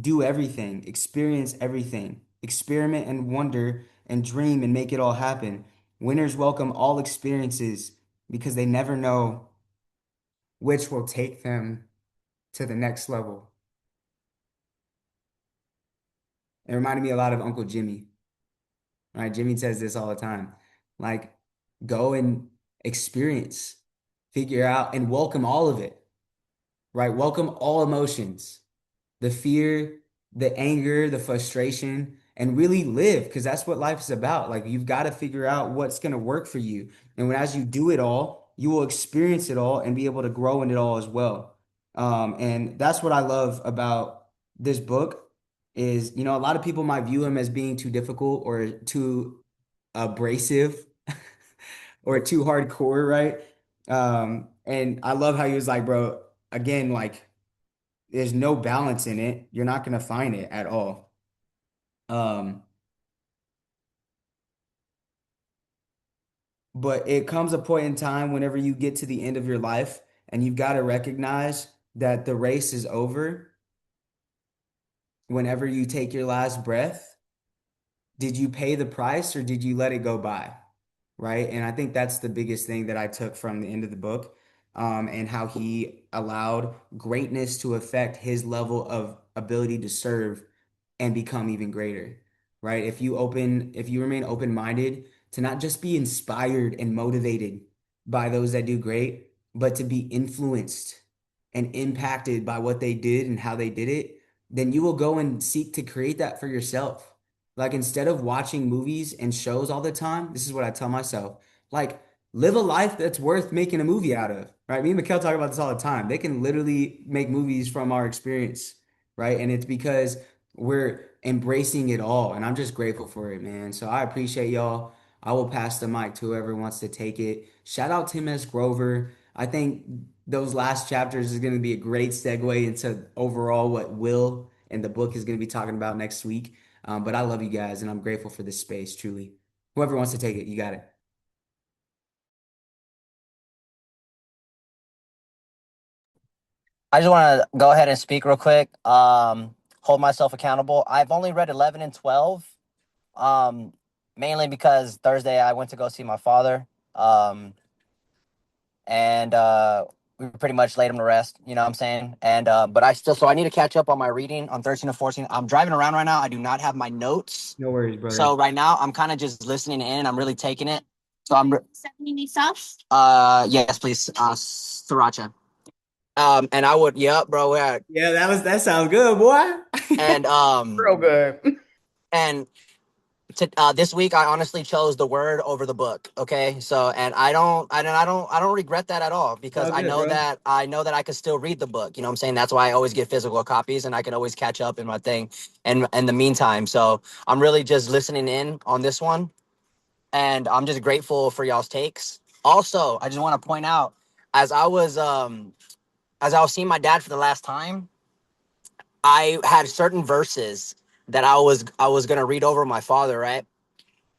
Do everything, experience everything, experiment and wonder and dream and make it all happen. Winners welcome all experiences because they never know which will take them to the next level. It reminded me a lot of Uncle Jimmy, right? Jimmy says this all the time. Like, go and experience, figure out, and welcome all of it, right? Welcome all emotions, the fear, the anger, the frustration, and really live because that's what life is about. Like, you've got to figure out what's going to work for you. And as you do it all, you will experience it all and be able to grow in it all as well. And that's what I love about this book is, a lot of people might view him as being too difficult or too abrasive or too hardcore, right? And I love how he was like, bro, again, like there's no balance in it. You're not gonna find it at all. Um, but it comes a point in time whenever you get to the end of your life and you've got to recognize that the race is over whenever you take your last breath. Did you pay the price or did you let it go by? Right. And I think that's the biggest thing that I took from the end of the book, and how he allowed greatness to affect his level of ability to serve and become even greater. Right. If you remain open-minded to not just be inspired and motivated by those that do great, but to be influenced and impacted by what they did and how they did it, then you will go and seek to create that for yourself. Like instead of watching movies and shows all the time, this is what I tell myself. Like live a life that's worth making a movie out of, right? Me and Mikkel talk about this all the time. They can literally make movies from our experience, right? And it's because we're embracing it all. And I'm just grateful for it, man. So I appreciate y'all. I will pass the mic to whoever wants to take it. Shout out Tim S. Grover. I think those last chapters is going to be a great segue into overall what Will and the book is going to be talking about next week. But I love you guys and I'm grateful for this space, truly. Whoever wants to take it, you got it. I just want to go ahead and speak real quick. Hold myself accountable. I've only read 11 and 12, um, mainly because Thursday I went to go see my father, um, and we pretty much laid him to rest. You know what I'm saying? But so I need to catch up on my reading on 13 and 14. I'm driving around right now. I do not have my notes, No worries, brother. so right now I'm kind of just listening in. I'm really taking it. So sending me sauce. Yes, please. Sriracha. And I would, yep, bro. Yeah, Yeah, that sounds good, boy. and Real good. and this week I honestly chose the word over the book. Okay, so and I don't regret that at all It's because all good, bro. I know that I could still read the book. You know what I'm saying? That's why I always get physical copies and I can always catch up in my thing. And in the meantime, so I'm really just listening in on this one, and I'm just grateful for y'all's takes. Also, I just want to point out as I was um as I was seeing my dad for the last time, I had certain verses that I was gonna read over my father, right?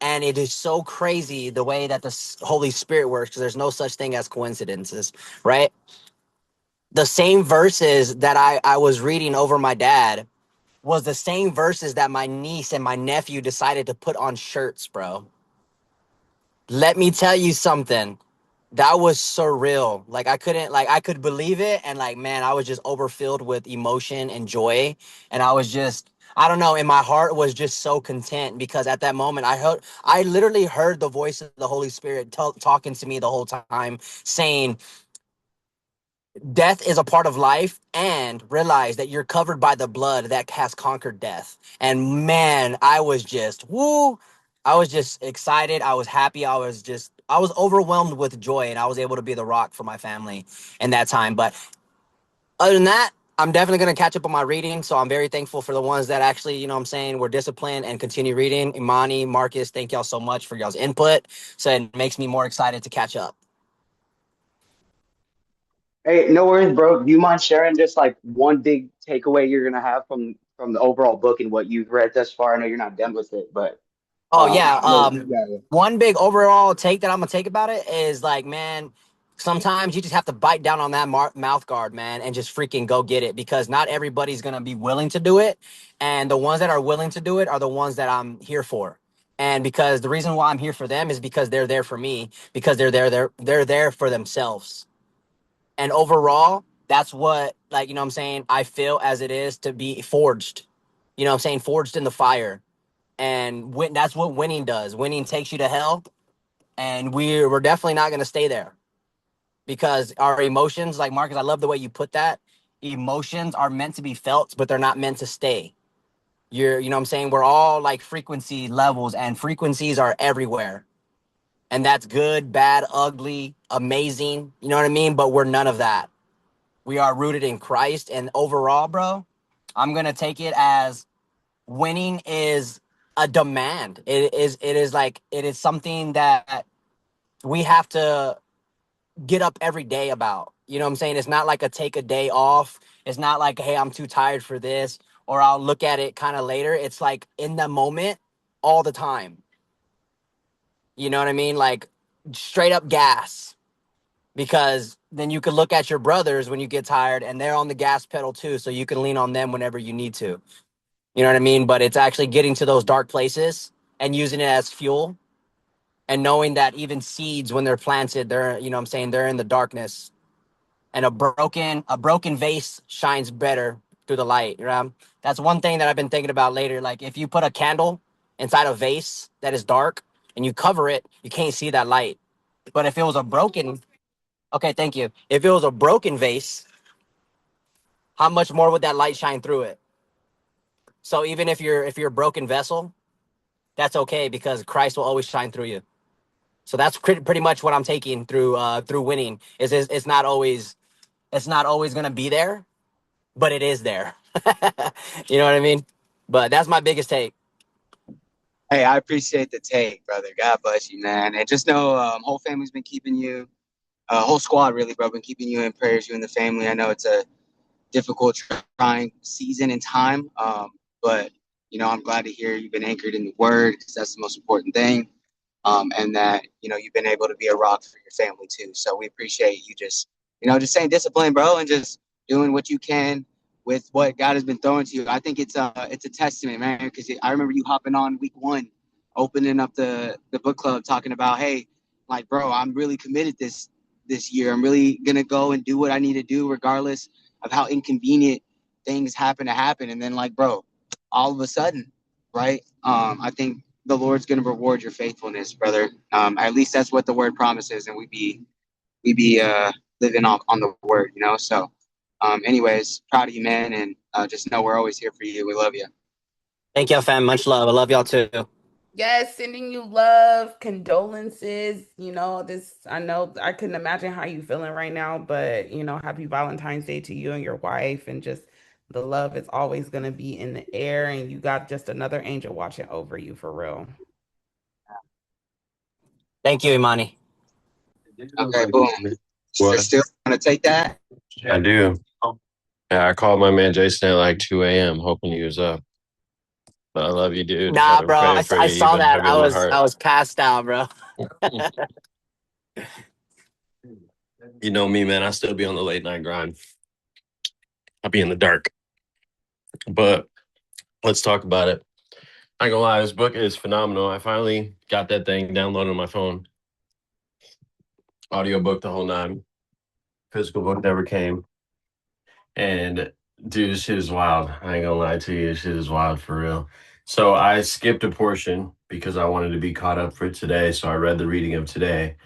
And it is so crazy the way that the Holy Spirit works because there's no such thing as coincidences, right? The same verses that I was reading over my dad was the same verses that my niece and my nephew decided to put on shirts, bro. Let me tell you something. That was surreal. Like I could believe it, and like man, I was just overfilled with emotion and joy, and I was just I don't know, and my heart was just so content because at that moment I literally heard the voice of the Holy Spirit talking to me the whole time, saying, death is a part of life, and realize that you're covered by the blood that has conquered death. And man, I was just woo. I was just excited. I was happy. I was overwhelmed with joy, and I was able to be the rock for my family in that time. But other than that, I'm definitely going to catch up on my reading. So I'm very thankful for the ones that actually, you know what I'm saying, were disciplined and continue reading. Imani, Marcus, thank y'all so much for y'all's input. So it makes me more excited to catch up. Hey, no worries, bro. Do you mind sharing just like one big takeaway you're gonna have from the overall book and what you've read thus far? I know you're not done with it, but Oh yeah. yeah, yeah, yeah. One big overall take that I'm gonna take about it is like, man, sometimes you just have to bite down on that mouth guard, man, and just freaking go get it because not everybody's gonna be willing to do it, and the ones that are willing to do it are the ones that I'm here for. And because the reason why I'm here for them is because they're there for me, because they're there for themselves. And overall, that's what, like, you know what I'm saying, I feel as it is to be forged. You know what I'm saying? Forged in the fire. And that's what winning does. Winning takes you to hell, and we're definitely not going to stay there because our emotions, like Marcus, I love the way you put that. Emotions are meant to be felt, but they're not meant to stay. You know what I'm saying? We're all like frequency levels, and frequencies are everywhere. And that's good, bad, ugly, amazing. You know what I mean? But we're none of that. We are rooted in Christ. And overall, bro, I'm going to take it as winning is a demand. It is something that we have to get up every day about. You know what I'm saying? It's not like a take a day off. It's not like, hey, I'm too tired for this, or I'll look at it kind of later. It's like in the moment all the time. You know what I mean? Like straight up gas. Because then you can look at your brothers when you get tired and they're on the gas pedal too. So you can lean on them whenever you need to. You know what I mean? But it's actually getting to those dark places and using it as fuel and knowing that even seeds, when they're planted, they're, you know what I'm saying, they're in the darkness. And a broken vase shines better through the light. You know? That's one thing that I've been thinking about later. Like if you put a candle inside a vase that is dark and you cover it, you can't see that light. But if it was a broken, okay, thank you. If it was a broken vase, how much more would that light shine through it? So even if you're a broken vessel, that's okay because Christ will always shine through you. So that's pretty much what I'm taking through winning. It's not always gonna be there, but it is there. You know what I mean? But that's my biggest take. Hey, I appreciate the take, brother. God bless you, man. And just know, whole family's been keeping you, whole squad really, bro, been keeping you in prayers. You and the family. I know it's a difficult, trying season and time, but I'm glad to hear you've been anchored in the Word because that's the most important thing. And that you've been able to be a rock for your family too. So we appreciate you just staying disciplined, bro, and just doing what you can with what God has been throwing to you. I think it's a testament, man, because I remember you hopping on week one, opening up the book club, talking about, hey, like, bro, I'm really committed this year. I'm really gonna go and do what I need to do, regardless of how inconvenient things happen. And then, like, bro, all of a sudden, right? I think the Lord's going to reward your faithfulness, brother. At least that's what the word promises, and we be living on the word. So, anyways, proud of you, man, and just know we're always here for you. We love you. Thank y'all, fam. Much love. I love y'all too. Yes, sending you love, condolences. I know I couldn't imagine how you feeling right now, but happy Valentine's Day to you and your wife, and just the love is always gonna be in the air, and you got just another angel watching over you for real. Thank you, Imani. Okay, boom. You're still going to take that? I do. Yeah, I called my man Jason at like 2 a.m. hoping he was up. But I love you, dude. Nah, I've been bro. I, praying for I you. You've saw been that. heavy I on my was heart. I was passed out, bro. You know me, man. I still be on the late night grind. I'll be in the dark. But let's talk about it. I ain't gonna lie, this book is phenomenal. I finally got that thing downloaded on my phone. Audiobook the whole nine. Physical book never came. And Dude, this shit is wild. I ain't gonna lie to you. This shit is wild for real. So I skipped a portion because I wanted to be caught up for today. So I read the reading of today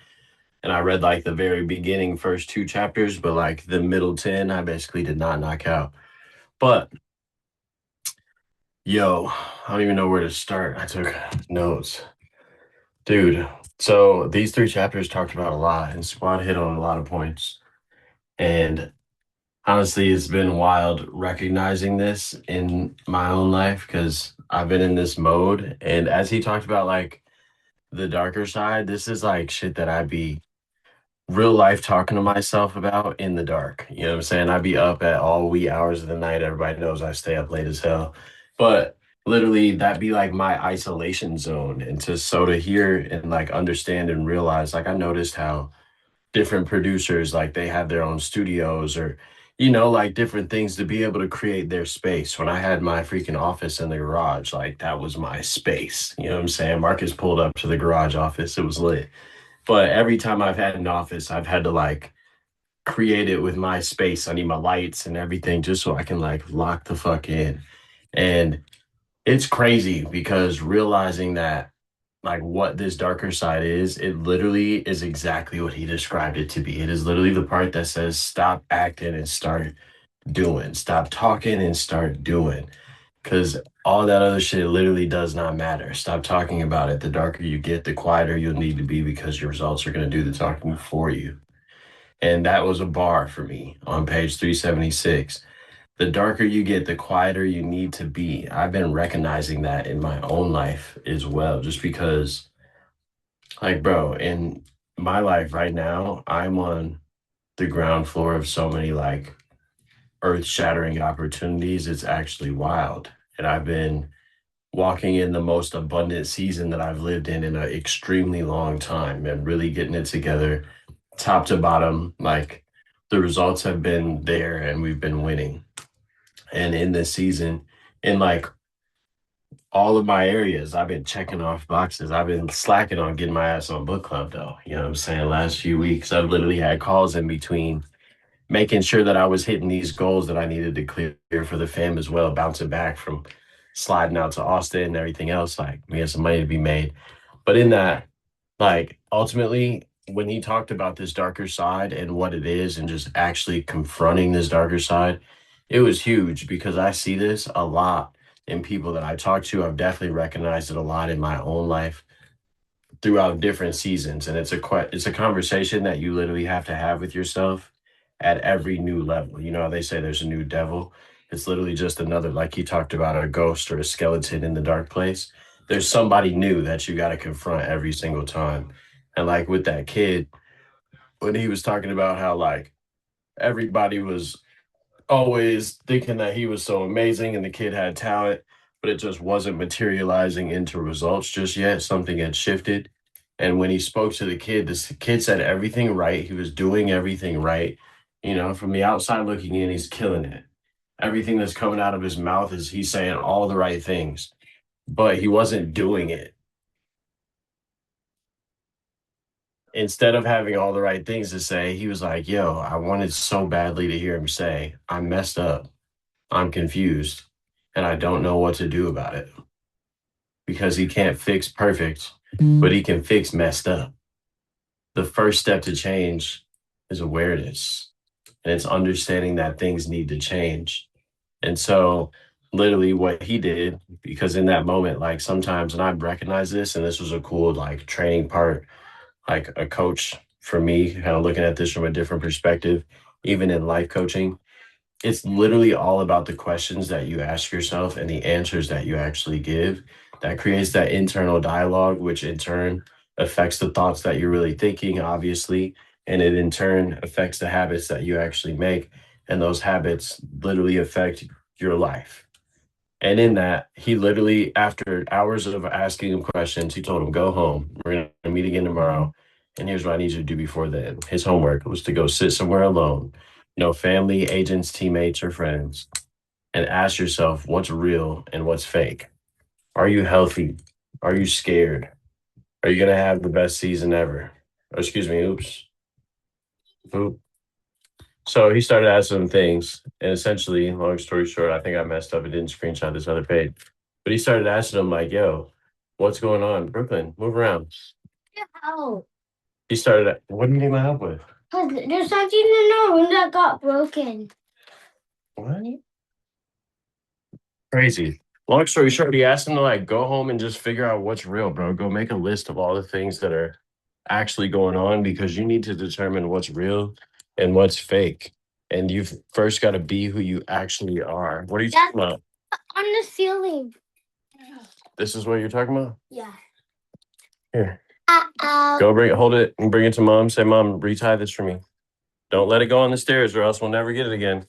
and I read like the very beginning first two chapters, but like the middle 10, I basically did not knock out. But yo, I don't even know where to start. I took notes. Dude, so these three chapters talked about a lot and Squad hit on a lot of points. And honestly, it's been wild recognizing this in my own life because I've been in this mode. And as he talked about, like the darker side, this is like shit that I'd be real life talking to myself about in the dark. You know what I'm saying? I'd be up at all wee hours of the night. Everybody knows I stay up late as hell. But literally, that'd be like my isolation zone. And to hear and like understand and realize, like, I noticed how different producers like they have their own studios or like different things to be able to create their space. When I had my freaking office in the garage, like that was my space. You know what I'm saying? Marcus pulled up to the garage office, it was lit. But every time I've had an office, I've had to like create it with my space. I need my lights and everything just so I can like lock the fuck in. And it's crazy because realizing that like what this darker side is, it literally is exactly what he described it to be. It is literally the part that says stop acting and start doing, stop talking and start doing. Because all that other shit literally does not matter. Stop talking about it. The darker you get, the quieter you'll need to be because your results are going to do the talking for you. And that was a bar for me on page 376. The darker you get, the quieter you need to be. I've been recognizing that in my own life as well, just because, like, bro, in my life right now, I'm on the ground floor of so many like earth shattering opportunities. It's actually wild. And I've been walking in the most abundant season that I've lived in an extremely long time and really getting it together top to bottom. Like, the results have been there and we've been winning. And in this season, in like all of my areas, I've been checking off boxes. I've been slacking on getting my ass on book club though. You know what I'm saying? Last few weeks, I've literally had calls in between making sure that I was hitting these goals that I needed to clear for the fam as well, bouncing back from sliding out to Austin and everything else. Like, we had some money to be made. But in that, like, ultimately, when he talked about this darker side and what it is and just actually confronting this darker side, it was huge because I see this a lot in people that I talk to. I've definitely recognized it a lot in my own life throughout different seasons, and it's a conversation that you literally have to have with yourself at every new level. You know how they say there's a new devil? It's literally just another, like he talked about, a ghost or a skeleton in the dark place. There's somebody new that you got to confront every single time. And like with that kid, when he was talking about how like everybody was always thinking that he was so amazing and the kid had talent, but it just wasn't materializing into results just yet. Something had shifted. And when he spoke to the kid, this kid said everything right. He was doing everything right. From the outside looking in, he's killing it. Everything that's coming out of his mouth is he's saying all the right things, but he wasn't doing it. Instead of having all the right things to say, he was like, yo, I wanted so badly to hear him say, I messed up. I'm confused and I don't know what to do about it because he can't fix perfect, but he can fix messed up. The first step to change is awareness, and it's understanding that things need to change. And so, literally, what he did, because in that moment, like sometimes, and I recognize this, and this was a cool like training part, like a coach for me, kind of looking at this from a different perspective, even in life coaching, it's literally all about the questions that you ask yourself and the answers that you actually give that creates that internal dialogue, which in turn affects the thoughts that you're really thinking, obviously. And it in turn affects the habits that you actually make. And those habits literally affect your life. And in that, he literally, after hours of asking him questions, he told him, go home. We're going to meet again tomorrow. And here's what I need you to do before then. His homework was to go sit somewhere alone, no family, agents, teammates, or friends, and ask yourself what's real and what's fake. Are you healthy? Are you scared? Are you going to have the best season ever? Or, excuse me, oops. Oop. So he started asking him things, and essentially, long story short, I think I messed up and didn't screenshot this other page. But he started asking him like, "Yo, what's going on, Brooklyn? Move around." Help. He started. What do you need my help with? There's something in our room that got broken. What? Crazy. Long story short, he asked him to like go home and just figure out what's real, bro. Go make a list of all the things that are actually going on because you need to determine what's real and what's fake. And you've first got to be who you actually are. What are you talking about? On the ceiling. This is what you're talking about? Yeah. Here. Go hold it and bring it to mom. Say, Mom, retie this for me. Don't let it go on the stairs or else we'll never get it again.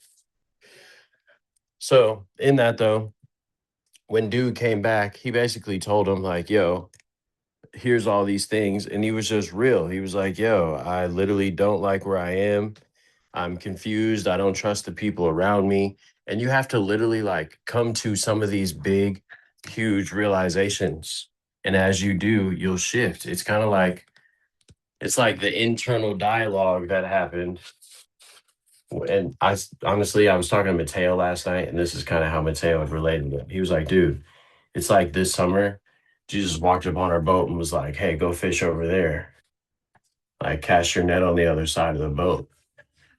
So in that though, when dude came back, he basically told him like, yo, here's all these things. And he was just real. He was like, yo, I literally don't like where I am. I'm confused. I don't trust the people around me. And you have to literally like come to some of these big, huge realizations. And as you do, you'll shift. It's like the internal dialogue that happened. And I honestly, I was talking to Mateo last night, and this is kind of how Mateo had related it. He was like, dude, it's like this summer, Jesus walked up on our boat and was like, hey, go fish over there. Like, cast your net on the other side of the boat.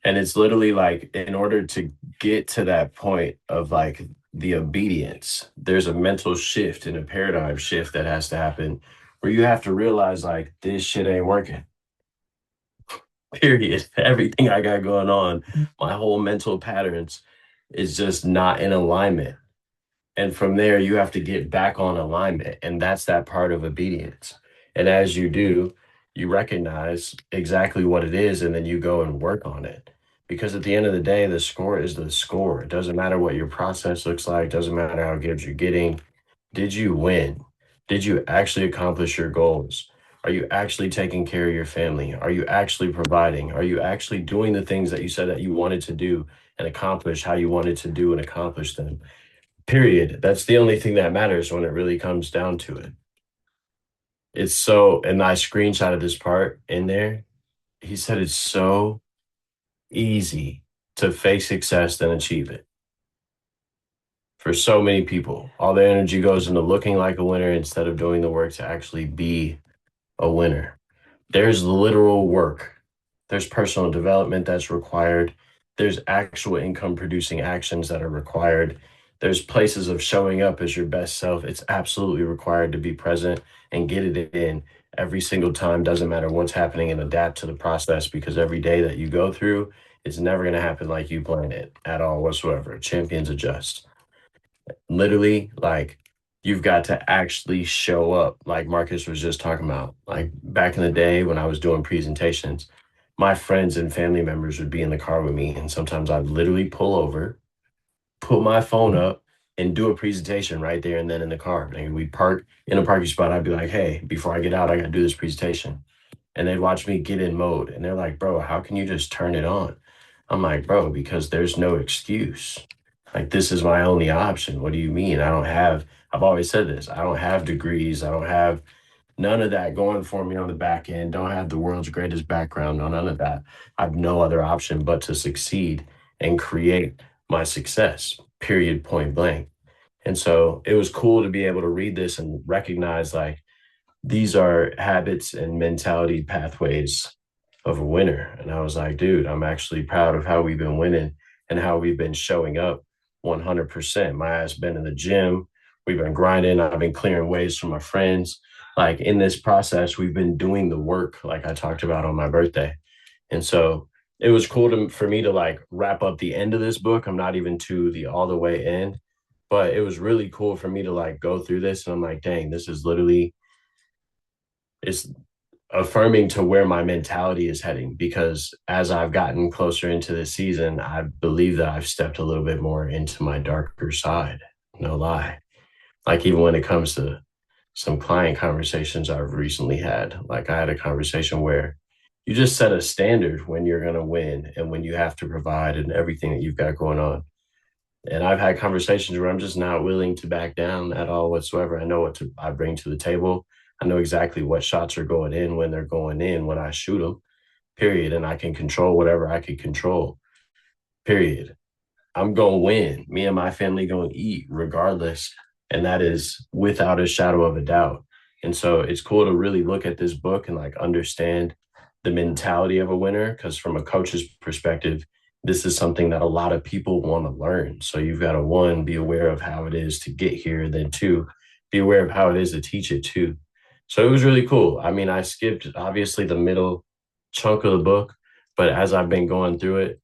And it's literally like, in order to get to that point of like the obedience, there's a mental shift and a paradigm shift that has to happen where you have to realize, like, this shit ain't working. Period. Everything I got going on, my whole mental patterns is just not in alignment. And from there, you have to get back on alignment. And that's that part of obedience. And as you do, you recognize exactly what it is, and then you go and work on it. Because at the end of the day, the score is the score. It doesn't matter what your process looks like, doesn't matter how good you're getting. Did you win? Did you actually accomplish your goals? Are you actually taking care of your family? Are you actually providing? Are you actually doing the things that you said that you wanted to do and accomplish how you wanted to do and accomplish them? Period. That's the only thing that matters when it really comes down to it. It's so, and I screenshotted this part in there. He said it's so easy to fake success than achieve it. For so many people, all their energy goes into looking like a winner instead of doing the work to actually be a winner. There's literal work. There's personal development that's required. There's actual income producing actions that are required. There's places of showing up as your best self. It's absolutely required to be present and get it in every single time. Doesn't matter what's happening, and adapt to the process, because every day that you go through, it's never going to happen like you planned it at all whatsoever. Champions adjust. Literally, like, you've got to actually show up, like Marcus was just talking about. Like back in the day when I was doing presentations, my friends and family members would be in the car with me, and sometimes I'd literally pull over, put my phone up, and do a presentation right there and then in the car. And we'd park in a parking spot. I'd be like, hey, before I get out, I got to do this presentation. And they'd watch me get in mode. And they're like, bro, how can you just turn it on? I'm like, bro, because there's no excuse. Like, this is my only option. What do you mean? I've always said this. I don't have degrees. I don't have none of that going for me on the back end. Don't have the world's greatest background. No, none of that. I have no other option but to succeed and create my success, period, point blank. And so it was cool to be able to read this and recognize, like, these are habits and mentality pathways of a winner. And I was like, dude, I'm actually proud of how we've been winning and how we've been showing up 100%. My ass been in the gym. We've been grinding. I've been clearing ways from my friends. Like, in this process, we've been doing the work, like I talked about on my birthday. And so it was cool for me to like wrap up the end of this book. I'm not even to the all the way end, but it was really cool for me to like go through this. And I'm like, dang, this is literally, it's affirming to where my mentality is heading, because as I've gotten closer into this season, I believe that I've stepped a little bit more into my darker side. No lie. Like, even when it comes to some client conversations I've recently had, like I had a conversation where you just set a standard when you're going to win and when you have to provide and everything that you've got going on. And I've had conversations where I'm just not willing to back down at all whatsoever. I know I bring to the table. I know exactly what shots are going in when they're going in when I shoot them, period. And I can control whatever I can control. period. I'm going to win. Me and my family going to eat regardless. And that is without a shadow of a doubt. And so it's cool to really look at this book and like understand the mentality of a winner. Because from a coach's perspective, this is something that a lot of people want to learn. So you've got to, one, be aware of how it is to get here. Then two, be aware of how it is to teach it too. So it was really cool. I mean, I skipped obviously the middle chunk of the book, but as I've been going through it,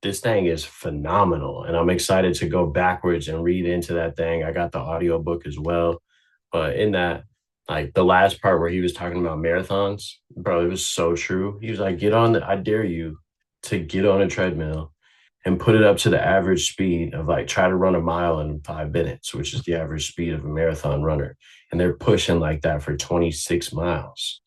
this thing is phenomenal. And I'm excited to go backwards and read into that thing. I got the audio book as well. But in that, like the last part where he was talking about marathons, bro, it was so true. He was like, I dare you to get on a treadmill and put it up to the average speed of like try to run a mile in 5 minutes, which is the average speed of a marathon runner. And they're pushing like that for 26 miles.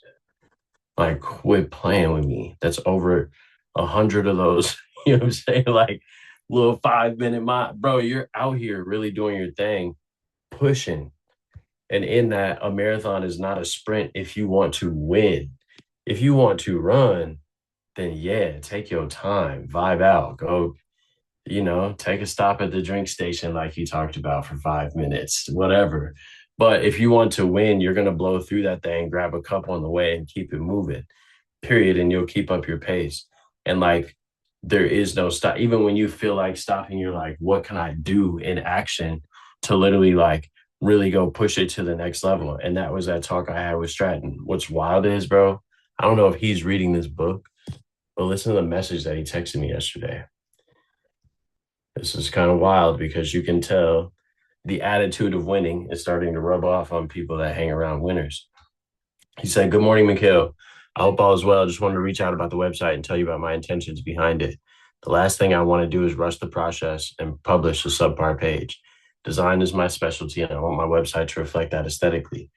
Like, quit playing with me. That's over 100 of those. You know what I'm saying? Like, little 5 minute mile. Bro, you're out here really doing your thing, pushing. And in that, a marathon is not a sprint if you want to win. If you want to run, then yeah, take your time, vibe out, go, take a stop at the drink station like you talked about for 5 minutes, whatever. But if you want to win, you're going to blow through that thing, grab a cup on the way and keep it moving, period. And you'll keep up your pace. And like, there is no stop. Even when you feel like stopping, you're like, what can I do in action to literally like really go push it to the next level? And that was that talk I had with Stratton. What's wild is, bro, I don't know if he's reading this book, but listen to the message that he texted me yesterday. This is kind of wild because you can tell the attitude of winning is starting to rub off on people that hang around winners. He said, "Good morning, Mikhail. I hope all is well. I just wanted to reach out about the website and tell you about my intentions behind it. The last thing I want to do is rush the process and publish a subpar page. Design is my specialty, and I want my website to reflect that aesthetically.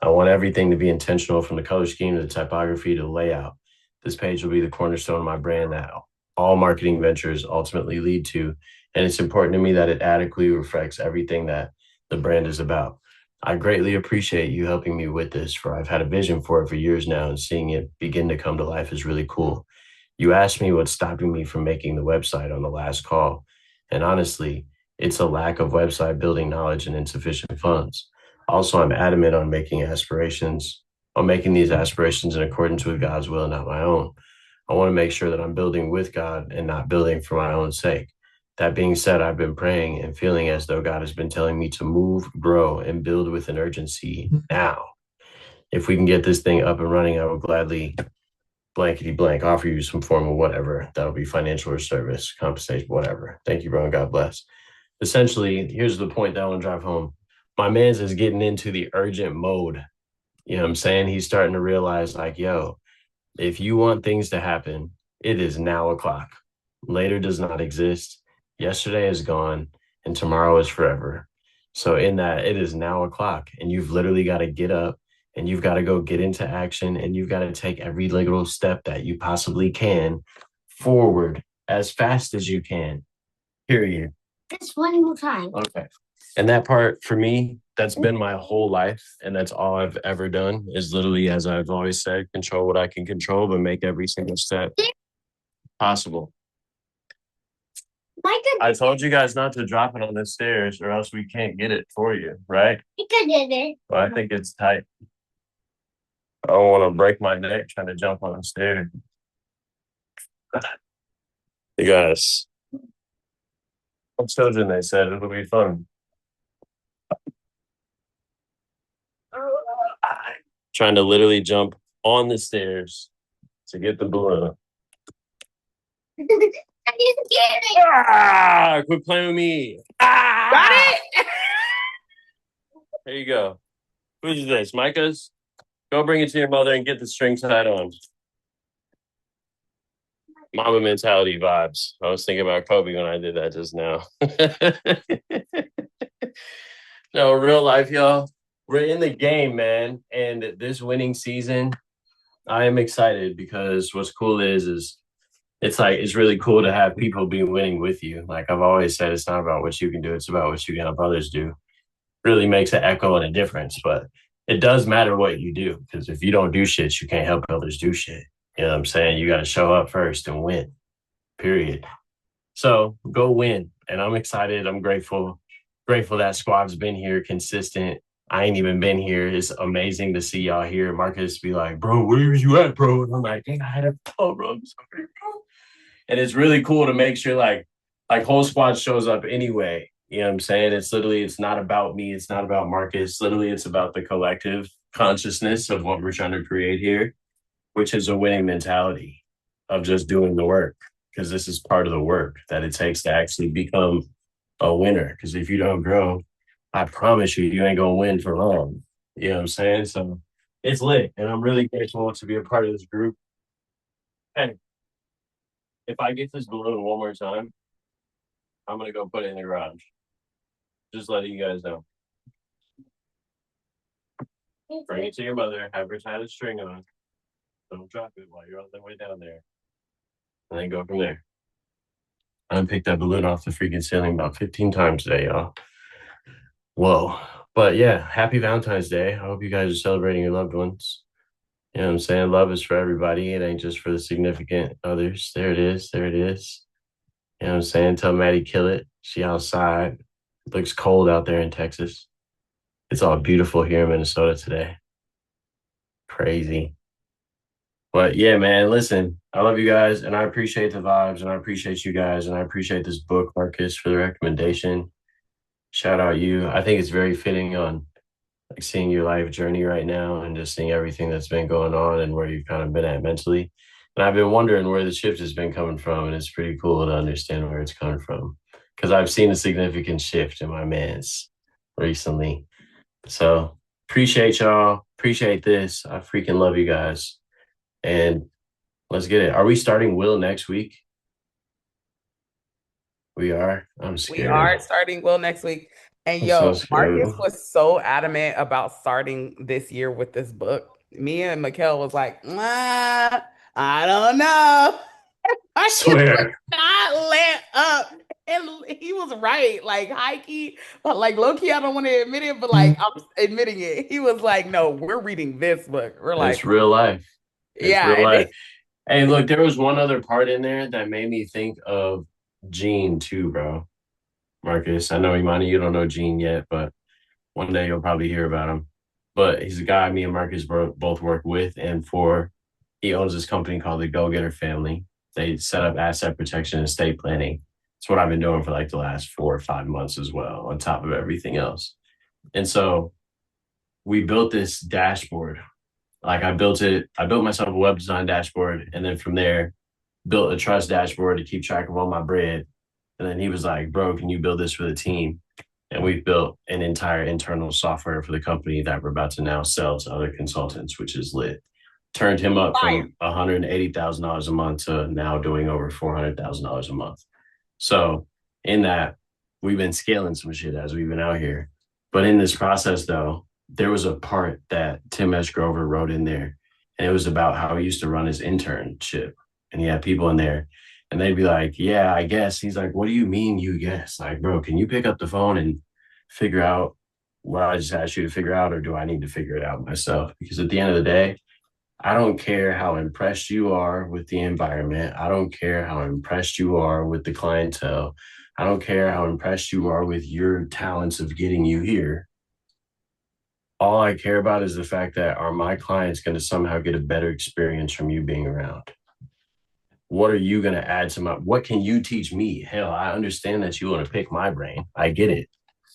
I want everything to be intentional, from the color scheme to the typography to the layout. This page will be the cornerstone of my brand that all marketing ventures ultimately lead to. And it's important to me that it adequately reflects everything that the brand is about. I greatly appreciate you helping me with this, for I've had a vision for it for years now, and seeing it begin to come to life is really cool. You asked me what's stopping me from making the website on the last call. And honestly, it's a lack of website building knowledge and insufficient funds. Also, I'm adamant on making these aspirations in accordance with God's will, not my own. I want to make sure that I'm building with God and not building for my own sake. That being said, I've been praying and feeling as though God has been telling me to move, grow, and build with an urgency now. If we can get this thing up and running, I will gladly blankety blank offer you some form of whatever. That'll be financial or service, compensation, whatever. Thank you, bro, and God bless." Essentially, here's the point that I want to drive home. My man's is getting into the urgent mode. You know what I'm saying? He's starting to realize, like, yo, if you want things to happen, it is now o'clock. Later does not exist. Yesterday is gone, and tomorrow is forever. So in that, it is now o'clock, and you've literally got to get up, and you've got to go get into action, and you've got to take every little step that you possibly can forward as fast as you can. Period. Just one more time. Okay. And that part for me, that's been my whole life. And that's all I've ever done is literally, as I've always said, control what I can control, but make every single step possible. I told you guys not to drop it on the stairs or else we can't get it for you, right? Well, I think it's tight. I don't want to break my neck trying to jump on the stairs. You guys, children, they said it'll be fun. Trying to literally jump on the stairs to get the balloon. Quit playing with me. Got it? There you go. Who's this? Micah's? Go bring it to your mother and get the string tied on. Mama mentality vibes. I was thinking about Kobe when I did that just now. No, real life, y'all. We're in the game, man. And this winning season, I am excited because what's cool is it's like, it's really cool to have people be winning with you. Like I've always said, it's not about what you can do. It's about what you can help others do. Really makes an echo and a difference, but it does matter what you do, because if you don't do shit, you can't help others do shit. You know what I'm saying? You got to show up first and win, period. So go win. And I'm excited. I'm grateful. Grateful that squad's been here consistent. I ain't even been here. It's amazing to see y'all here. Marcus be like, bro, where you at, bro? And I'm like, dang, I had a bro. I'm sorry, bro. And it's really cool to make sure like whole squad shows up anyway. You know what I'm saying? It's literally, it's not about me. It's not about Marcus. Literally, it's about the collective consciousness of what we're trying to create here, which is a winning mentality of just doing the work. Because this is part of the work that it takes to actually become a winner. Because if you don't grow, I promise you, you ain't gonna win for long. You know what I'm saying? So it's lit, and I'm really grateful to be a part of this group. Hey, if I get this balloon one more time, I'm gonna go put it in the garage. Just letting you guys know. Bring it to your mother. Have her tie the string on. Don't drop it while you're on the way down there, and then go from there. I picked that balloon off the freaking ceiling about 15 times today, y'all. Whoa. But yeah, happy Valentine's Day. I hope you guys are celebrating your loved ones. You know what I'm saying? Love is for everybody. It ain't just for the significant others. There it is. There it is. You know what I'm saying? Tell Maddie kill it. She outside. It looks cold out there in Texas. It's all beautiful here in Minnesota today. Crazy. But yeah, man, listen, I love you guys and I appreciate the vibes and I appreciate you guys and I appreciate this book, Marcus, for the recommendation. Shout out you. I think it's very fitting on like seeing your life journey right now and just seeing everything that's been going on and where you've kind of been at mentally. And I've been wondering where the shift has been coming from. And it's pretty cool to understand where it's coming from because I've seen a significant shift in my man's recently. So appreciate y'all. Appreciate this. I freaking love you guys. And let's get it. Are we starting Will next week? We are. I'm We are scared. starting Will next week. And I'm so yo, scared. Marcus was so adamant about starting this year with this book. Me and Mikkel was like, I don't know. Marcus would Swear. not let up. And he was right. Like high key, but like low key, I don't want to admit it, but like I'm admitting it. He was like, no, we're reading this book. We're like, It's real life. It's yeah. real And life. Hey, look, there was one other part in there that made me think of Gene too, bro. Marcus, I know Imani, you don't know Gene yet, but one day you'll probably hear about him. But he's a guy me and Marcus both work with and for. He owns this company called the Go Getter Family. They set up asset protection and estate planning. It's what I've been doing for like the last 4 or 5 months as well, on top of everything else. And so we built this dashboard. Like I built myself a web design dashboard, and then from there, built a trust dashboard to keep track of all my bread. And then he was like, bro, can you build this for the team? And we've built an entire internal software for the company that we're about to now sell to other consultants, which is lit. Turned him up fire. from $180,000 a month to now doing over $400,000 a month. So in that, we've been scaling some shit as we've been out here. But in this process, though, there was a part that Tim S. Grover wrote in there, and it was about how he used to run his internship. And he had people in there, and they'd be like, yeah, I guess. He's like, what do you mean you guess? Like, bro, can you pick up the phone and figure out what I just asked you to figure out, or do I need to figure it out myself? Because at the end of the day, I don't care how impressed you are with the environment. I don't care how impressed you are with the clientele. I don't care how impressed you are with your talents of getting you here. All I care about is the fact that are my clients going to somehow get a better experience from you being around? What are you going to add to my, what can you teach me? Hell, I understand that you want to pick my brain. I get it.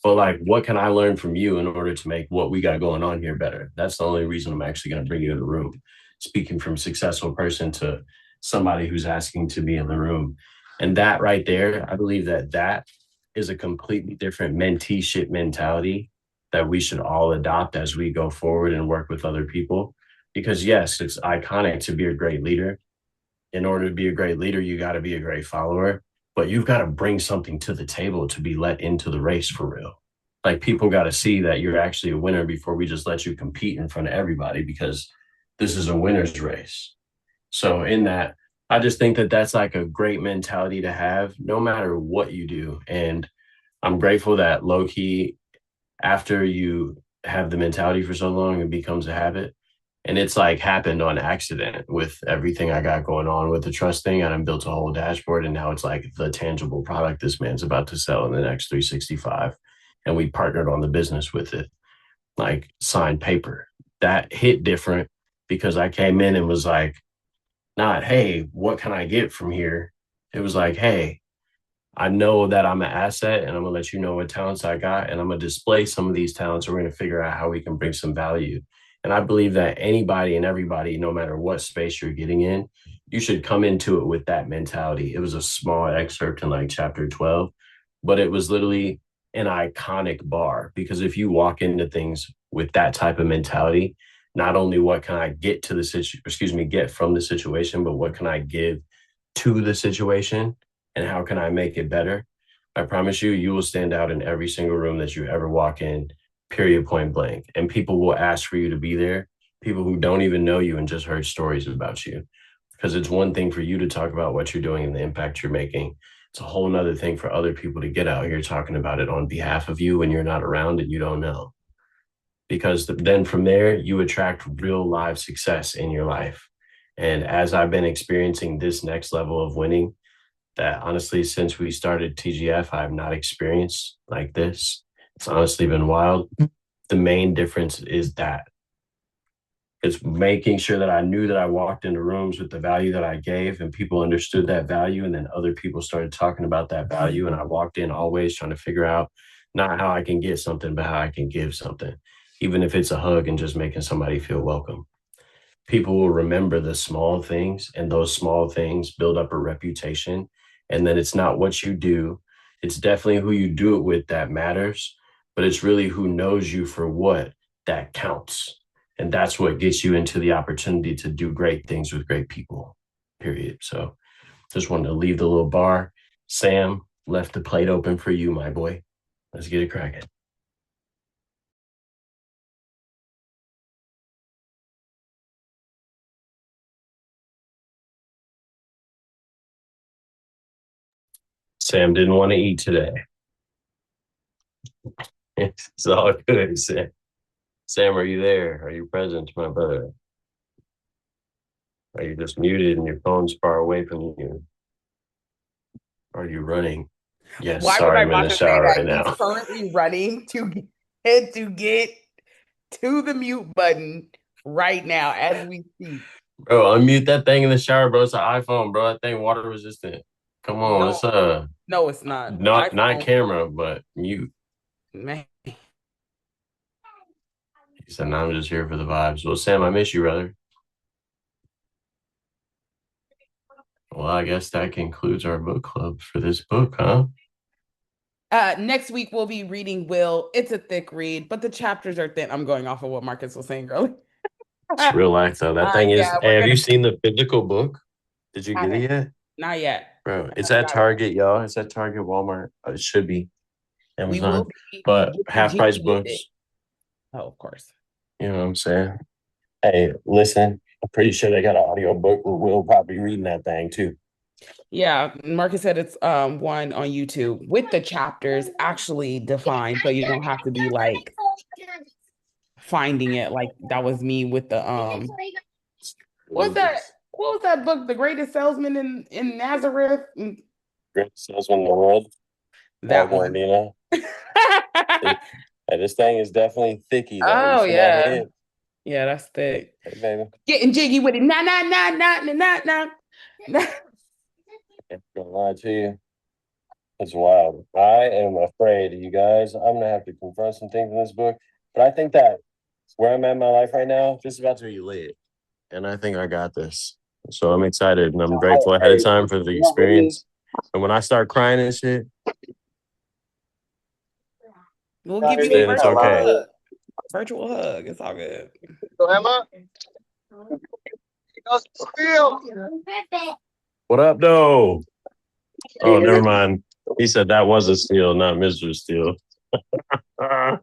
But like, what can I learn from you in order to make what we got going on here better? That's the only reason I'm actually going to bring you to the room. Speaking from successful person to somebody who's asking to be in the room. And that right there, I believe that that is a completely different menteeship mentality that we should all adopt as we go forward and work with other people. Because yes, it's iconic to be a great leader. In order to be a great leader, you got to be a great follower, but you've got to bring something to the table to be let into the race for real. Like people got to see that you're actually a winner before we just let you compete in front of everybody, because this is a winner's race. So in that, I just think that that's like a great mentality to have no matter what you do. And I'm grateful that low key, after you have the mentality for so long, it becomes a habit. And it's like happened on accident with everything I got going on with the trust thing. And I built a whole dashboard. And now it's like the tangible product this man's about to sell in the next 365. And we partnered on the business with it, like signed paper. That hit different because I came in and was like, not, hey, what can I get from here? It was like, hey, I know that I'm an asset and I'm gonna let you know what talents I got and I'm gonna display some of these talents. We're gonna figure out how we can bring some value. And I believe that anybody and everybody, no matter what space you're getting in, you should come into it with that mentality. It was a small excerpt in like chapter 12, but it was literally an iconic bar because if you walk into things with that type of mentality, not only what can I get to the get from the situation, but what can I give to the situation and how can I make it better? I promise you, you will stand out in every single room that you ever walk in, period, point blank. And people will ask for you to be there. People who don't even know you and just heard stories about you. Because it's one thing for you to talk about what you're doing and the impact you're making. It's a whole nother thing for other people to get out here talking about it on behalf of you when you're not around and you don't know. Because then from there, you attract real live success in your life. And as I've been experiencing this next level of winning, that honestly, since we started TGF, I have not experienced like this. It's honestly been wild. The main difference is that it's making sure that I knew that I walked into rooms with the value that I gave and people understood that value. And then other people started talking about that value. And I walked in always trying to figure out not how I can get something, but how I can give something, even if it's a hug and just making somebody feel welcome. People will remember the small things, and those small things build up a reputation. And then it's not what you do, it's definitely who you do it with that matters, but it's really who knows you for what that counts. And that's what gets you into the opportunity to do great things with great people, period. So just wanted to leave the little bar. Sam left the plate open for you, my boy. Let's get it cracking. Sam didn't want to eat today. It's all good, Sam. Sam, are you there? Are you present, my brother? Are you just muted and your phone's far away from you? Are you running? Yes, Why would sorry, I I'm in about the to say shower that? right He's now. currently running to get to the mute button right now as we speak. Bro, unmute that thing in the shower, bro. It's an iPhone, bro. That thing water resistant. Come on, No, let's no, it's not. not iPhone, camera, but mute. man. He said, no, I'm just here for the vibes. Well, Sam, I miss you, brother. Well, I guess that concludes our book club for this book, huh? Next week we'll be reading Will. It's a thick read, but the chapters are thin. I'm going off of what Marcus was saying earlier. It's real life, though. That thing is. Yeah, Hey, we're have gonna you seen the physical book? Did you get haven't. it yet? Not yet. Bro, it's I at got it. Target, y'all. It's at Target, Walmart. It should be We will Amazon. be But getting half price jiggy with it. books. Oh, of course. You know what I'm saying? Hey, listen, I'm pretty sure they got an audio book. We'll probably reading that thing too. Yeah, Marcus said it's one on YouTube with the chapters actually defined, so you don't have to be like finding it like that was me with the what's that? What was that book? The Greatest Salesman in Nazareth? Greatest salesman in the world. That one. Hey, this thing is definitely thicky though. You Oh see that yeah. head? Yeah, that's thick. Hey, baby. Getting jiggy with it. Nah, nah, nah, nah, nah, nah, nah. I'm gonna lie to you. It's wild. I am afraid, you guys. I'm gonna have to confront some things in this book. But I think that where I'm at in my life right now, just about to be lit. And I think I got this. So I'm excited and I'm grateful ahead of time for the experience. And when I start crying and shit, We'll give you a it's virtual okay. hug. Virtual hug. It's all good. So Emma, What up, though? Oh, never mind. He said that was a steal, not Mr. Steele. I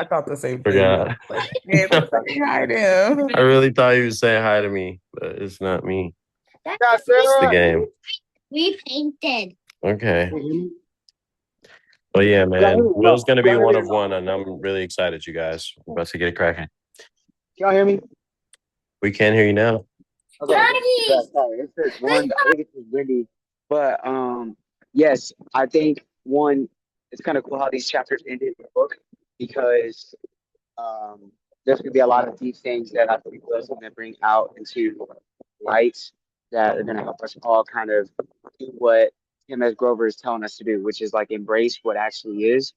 thought the same thing. Forgot. Like, hey, we're saying hi to him. I really thought he was saying hi to me, but it's not me. It's the game. We painted. Okay. But yeah, man, Will's going to be Y'all hear one me or of no? one, and I'm really excited, you guys. We're about to get it cracking. Y'all hear me? We can hear you now. Okay. Yeah, sorry. It's just one. I think it's just windy. But yes, I think one. It's kind of cool how these chapters ended in the book because there's gonna be a lot of deep things that I think Will's gonna bring out into light that are gonna help us all kind of do what Tim S. Grover is telling us to do, which is like embrace what actually is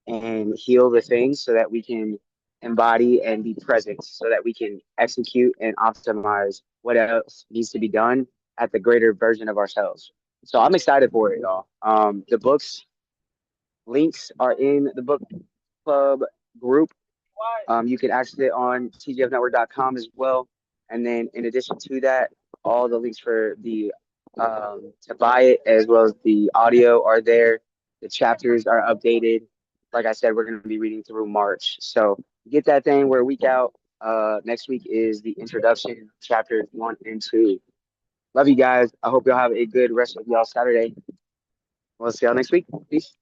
and heal the things so that we can embody and be present so that we can execute and optimize what else needs to be done at the greater version of ourselves. So I'm excited for it, y'all. The books links are in the book club group. You can access it on tgfnetwork.com as well. And then in addition to that, all the links for the to buy it as well as the audio are there. The chapters are updated. Like I said, we're going to be reading through March. So get that thing. We're a week out. Next week is the introduction, chapters 1 and 2. Love you guys. I hope y'all have a good rest of y'all Saturday. We'll see y'all next week. Peace.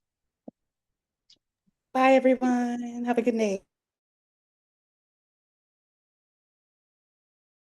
Bye, everyone. Have a good night.